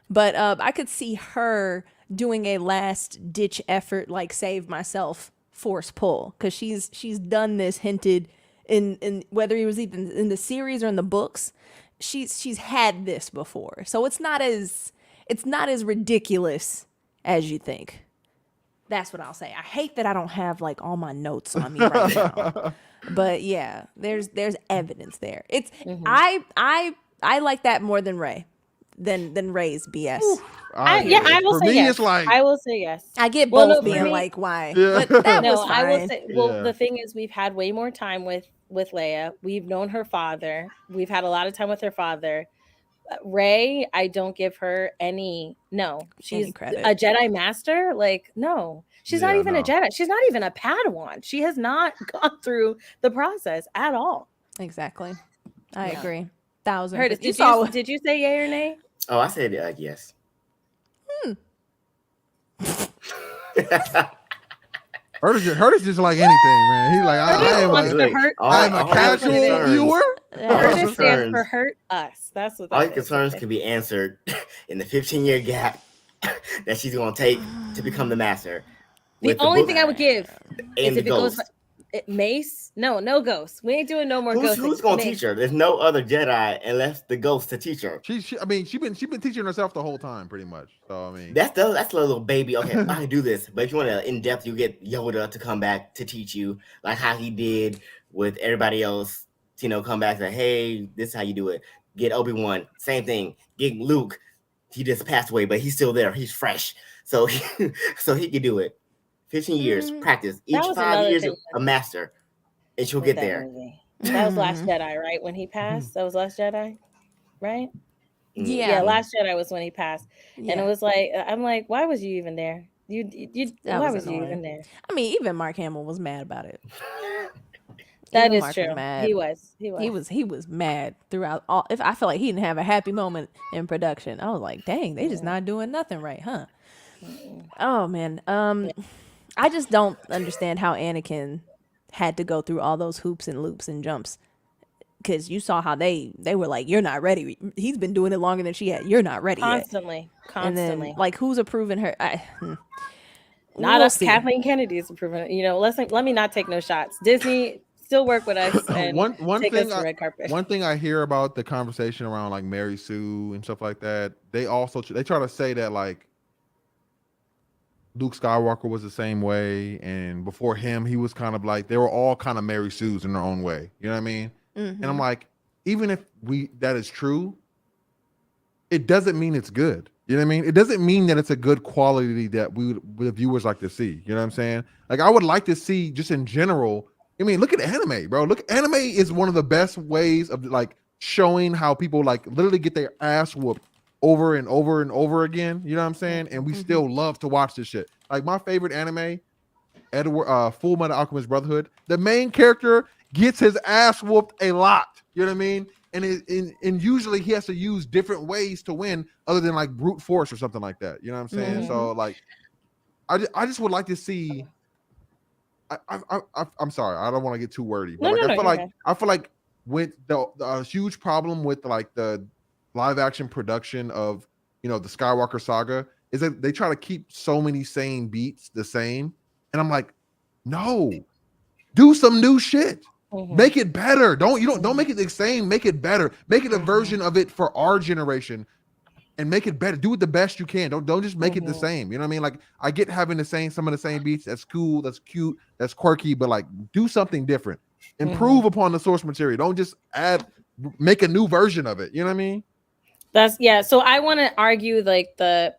But I could see her doing a last ditch effort, like save myself force pull, because she's done this, hinted in whether it was even in the series or in the books. She's had this before, so it's not as ridiculous as you think. That's what I'll say. I hate that I don't have like all my notes on me right now, but yeah, there's evidence there. It's I like that more than Rey. Than Rey's BS. I will say yes. I will say yes. I get both being like, why? Yeah. But that was fine. I will say, the thing is, we've had way more time with Leia. We've known her father. We've had a lot of time with her father. Rey, I don't give her any. No, she's credit. A Jedi Master. Like, no, she's not even a Jedi. She's not even a Padawan. She has not gone through the process at all. Exactly. I agree. 1,000. Did you say yay or nay? Oh, I said yes. Curtis just like anything, man. He's like, I am a casual viewer. Curtis stands for hurt us. That's what. All your concerns can be answered in the 15-year gap that she's going to take to become the master. The only thing I would give is if it Ghost. goes Mace. No Ghosts. We ain't doing no more Ghosts. Who's going to teach her? There's no other Jedi unless the Ghost to teach her. She's been teaching herself the whole time, pretty much. So I mean, that's a little baby. Okay, I can do this, but if you want to in depth, you get Yoda to come back to teach you, like how he did with everybody else. Come back and say, hey, this is how you do it. Get Obi-Wan, same thing. Get Luke. He just passed away, but he's still there. He's fresh, so he can do it. 15 years practice. Each 5 years, a master, and she'll get there. That was Last Jedi, right? When he passed, that was Last Jedi, right? Yeah. Last Jedi was when he passed, and it was like, I'm like, why was you even there? You why was you even there? I mean, even Mark Hamill was mad about it. That is true. He was mad throughout all. If I feel like he didn't have a happy moment in production, I was like, dang, they just not doing nothing right, huh? Oh man. I just don't understand how Anakin had to go through all those hoops and loops and jumps, because you saw how they were like, you're not ready. He's been doing it longer than she had. You're not ready constantly yet. And then, like, who's approving her? Not us. Kathleen Kennedy is approving it. Let me not take no shots. Disney, still work with us. And one take thing us to red carpet. One thing I hear about the conversation around like Mary Sue and stuff like that, they try to say that like Luke Skywalker was the same way, and before him, he was kind of like, they were all kind of Mary Sues in their own way. You know what I mean? And I'm like, even if that is true, it doesn't mean it's good. You know what I mean? It doesn't mean that it's a good quality that the viewers like to see. You know what I'm saying? Like, I would like to see, just in general. I mean, look at anime, bro. Anime is one of the best ways of like showing how people like literally get their ass whooped over and over and over again. You know what I'm saying? And we still love to watch this shit. Like, my favorite anime, Full Metal Alchemist Brotherhood. The main character gets his ass whooped a lot. You know what I mean? And usually he has to use different ways to win, other than like brute force or something like that. You know what I'm saying? So like, I just would like to see. I'm sorry, I don't want to get too wordy, but I feel like with the huge problem with like the live action production of the Skywalker saga is that they try to keep so many same beats the same, and I'm like, no, do some new shit. Make it better. Don't make it the same. Make it better. Make it a version of it for our generation, and make it better. Do it the best you can. Don't just make it the same. You know what I mean? Like, I get having some of the same beats. That's cool. That's cute. That's quirky. But like, do something different. Improve upon the source material. Don't just make a new version of it. You know what I mean? So I want to argue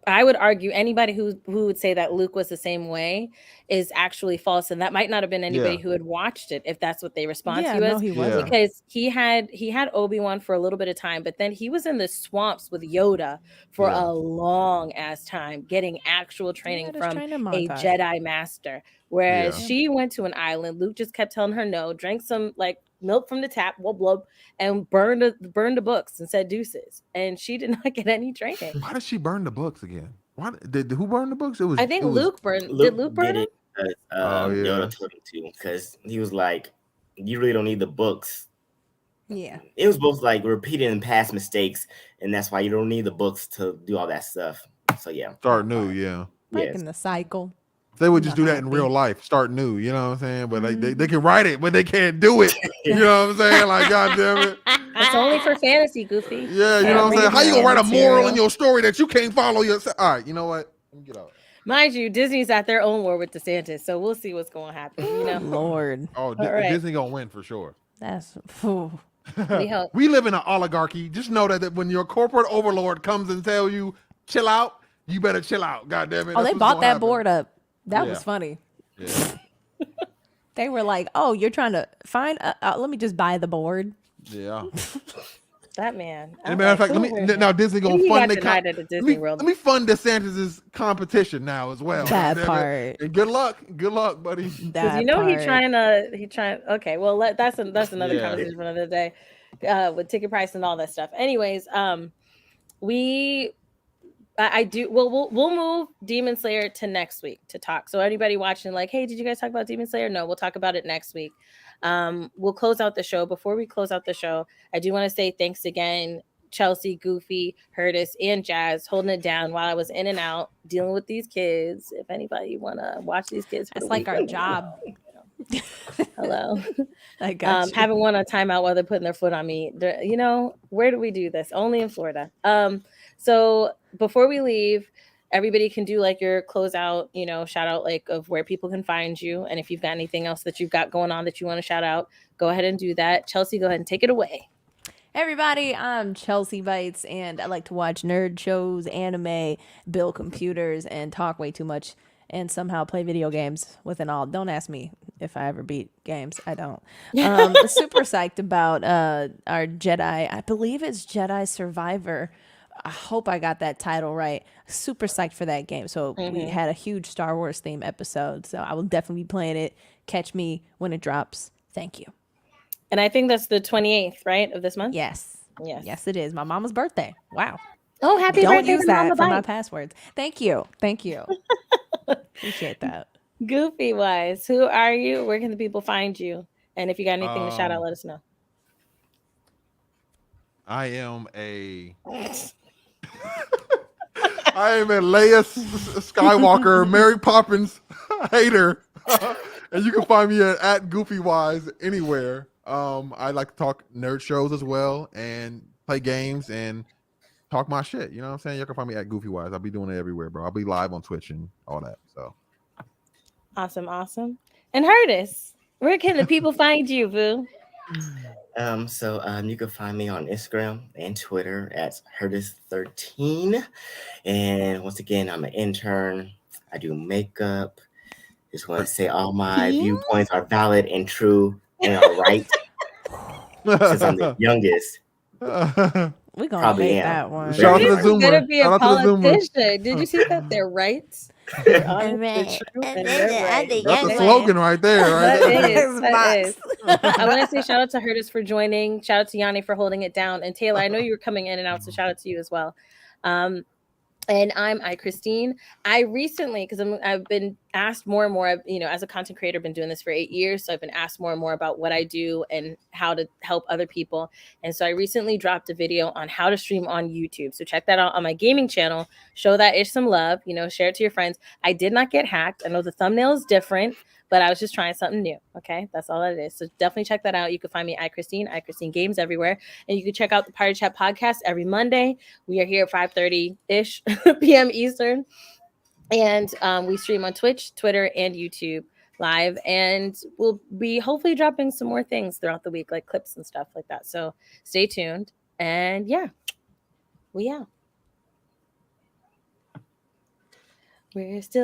I would argue anybody who would say that Luke was the same way is actually false, and that might not have been anybody who had watched it if that's what they respond to you as. he wasn't. Because he had Obi-Wan for a little bit of time, but then he was in the swamps with Yoda for a long ass time, getting actual training from a Jedi master. Whereas she went to an island, Luke just kept telling her no, drank some like milk from the tap, and burned the books and said deuces, and she did not get any training. Why did she burn the books again? Why did who burned the books? I think Luke burned. Did Luke burn it? Yoda told him to, because he was like, "You really don't need the books." Yeah, it was both like repeating past mistakes, and that's why you don't need the books to do all that stuff. So start new. Breaking the cycle. They would just do that in real life. Start new, you know what I'm saying? But they can write it, but they can't do it. You know what I'm saying? Like, God damn it. It's only for fantasy, Goofy. Yeah, you know what I'm saying? How you gonna write a moral in your story that you can't follow yourself? All right, you know what? Let me get out. Mind you, Disney's at their own war with DeSantis, so we'll see what's going to happen. You know, Lord. Oh, Disney gonna win for sure. That's. We hope. We live in an oligarchy. Just know that when your corporate overlord comes and tell you chill out, you better chill out. God damn it. Oh, they bought that board up. That was funny. Yeah. They were like, "Oh, you're trying to find? Let me just buy the board." Yeah. That man. As a matter of fact, now Disney gonna fund let me fund DeSantis's competition now as well. That part. And good luck, buddy. Because he trying. Okay, well, that's another conversation for another day, with ticket price and all that stuff. Anyways, We'll move Demon Slayer to next week to talk. So anybody watching, like, hey, did you guys talk about Demon Slayer? No, we'll talk about it next week. We'll close out the show. Before we close out the show, I do want to say thanks again, Chelsea, Goofy, Hurtis, and Jazz, holding it down while I was in and out dealing with these kids. If anybody want to watch these kids, that's like our job. Hello. I got you. Having one on timeout while they're putting their foot on me. You know, where do we do this? Only in Florida. So before we leave, everybody can do like your closeout, shout out like of where people can find you. And if you've got anything else that you've got going on that you want to shout out, go ahead and do that. Chelsea, go ahead and take it away. Everybody, I'm Chelsea Bites, and I like to watch nerd shows, anime, build computers, and talk way too much, and somehow play video games with it all. Don't ask me if I ever beat games. I don't. Super psyched about our Jedi. I believe it's Jedi Survivor. I hope I got that title right. Super psyched for that game. So we had a huge Star Wars theme episode. So I will definitely be playing it. Catch me when it drops. Thank you. And I think that's the 28th, right, of this month? Yes, it is. My mama's birthday. Wow. Oh, happy Don't birthday use to that Mama for my Bite. passwords. Thank you. Appreciate that. Goofy wise, who are you? Where can the people find you? And if you got anything to shout out, let us know. I am a Leia Skywalker, Mary Poppins hater. And you can find me at GoofyWise anywhere. I like to talk nerd shows as well and play games and talk my shit. You know what I'm saying? You can find me at GoofyWise. I'll be doing it everywhere, bro. I'll be live on Twitch and all that. So awesome. And Hurtis, where can the people find you, boo? You can find me on Instagram and Twitter at Hurtis13. And once again, I'm an intern. I do makeup. Just want to say all my viewpoints are valid and true and are right. Since I'm the youngest. We're going to make that one. Shout out to the Zoomer. He's going to be a politician. Did you see that? They're right. That's the slogan right there. Right? That is. I want to say shout out to Hurtis for joining. Shout out to Yanni for holding it down. And Taylor, I know you were coming in and out, so shout out to you as well. And I'm Christine. I recently, because I've been asked more and more, as a content creator, I've been doing this for 8 years. So I've been asked more and more about what I do and how to help other people. And so I recently dropped a video on how to stream on YouTube. So check that out on my gaming channel. Show that ish some love, share it to your friends. I did not get hacked. I know the thumbnail is different, but I was just trying something new. Okay. That's all that it is. So definitely check that out. You can find me iChristine Games everywhere. And you can check out the PartyChat podcast every Monday. We are here at 5:30-ish p.m. Eastern. And we stream on Twitch, Twitter, and YouTube live. And we'll be hopefully dropping some more things throughout the week, like clips and stuff like that. So stay tuned. And yeah, we out. We're still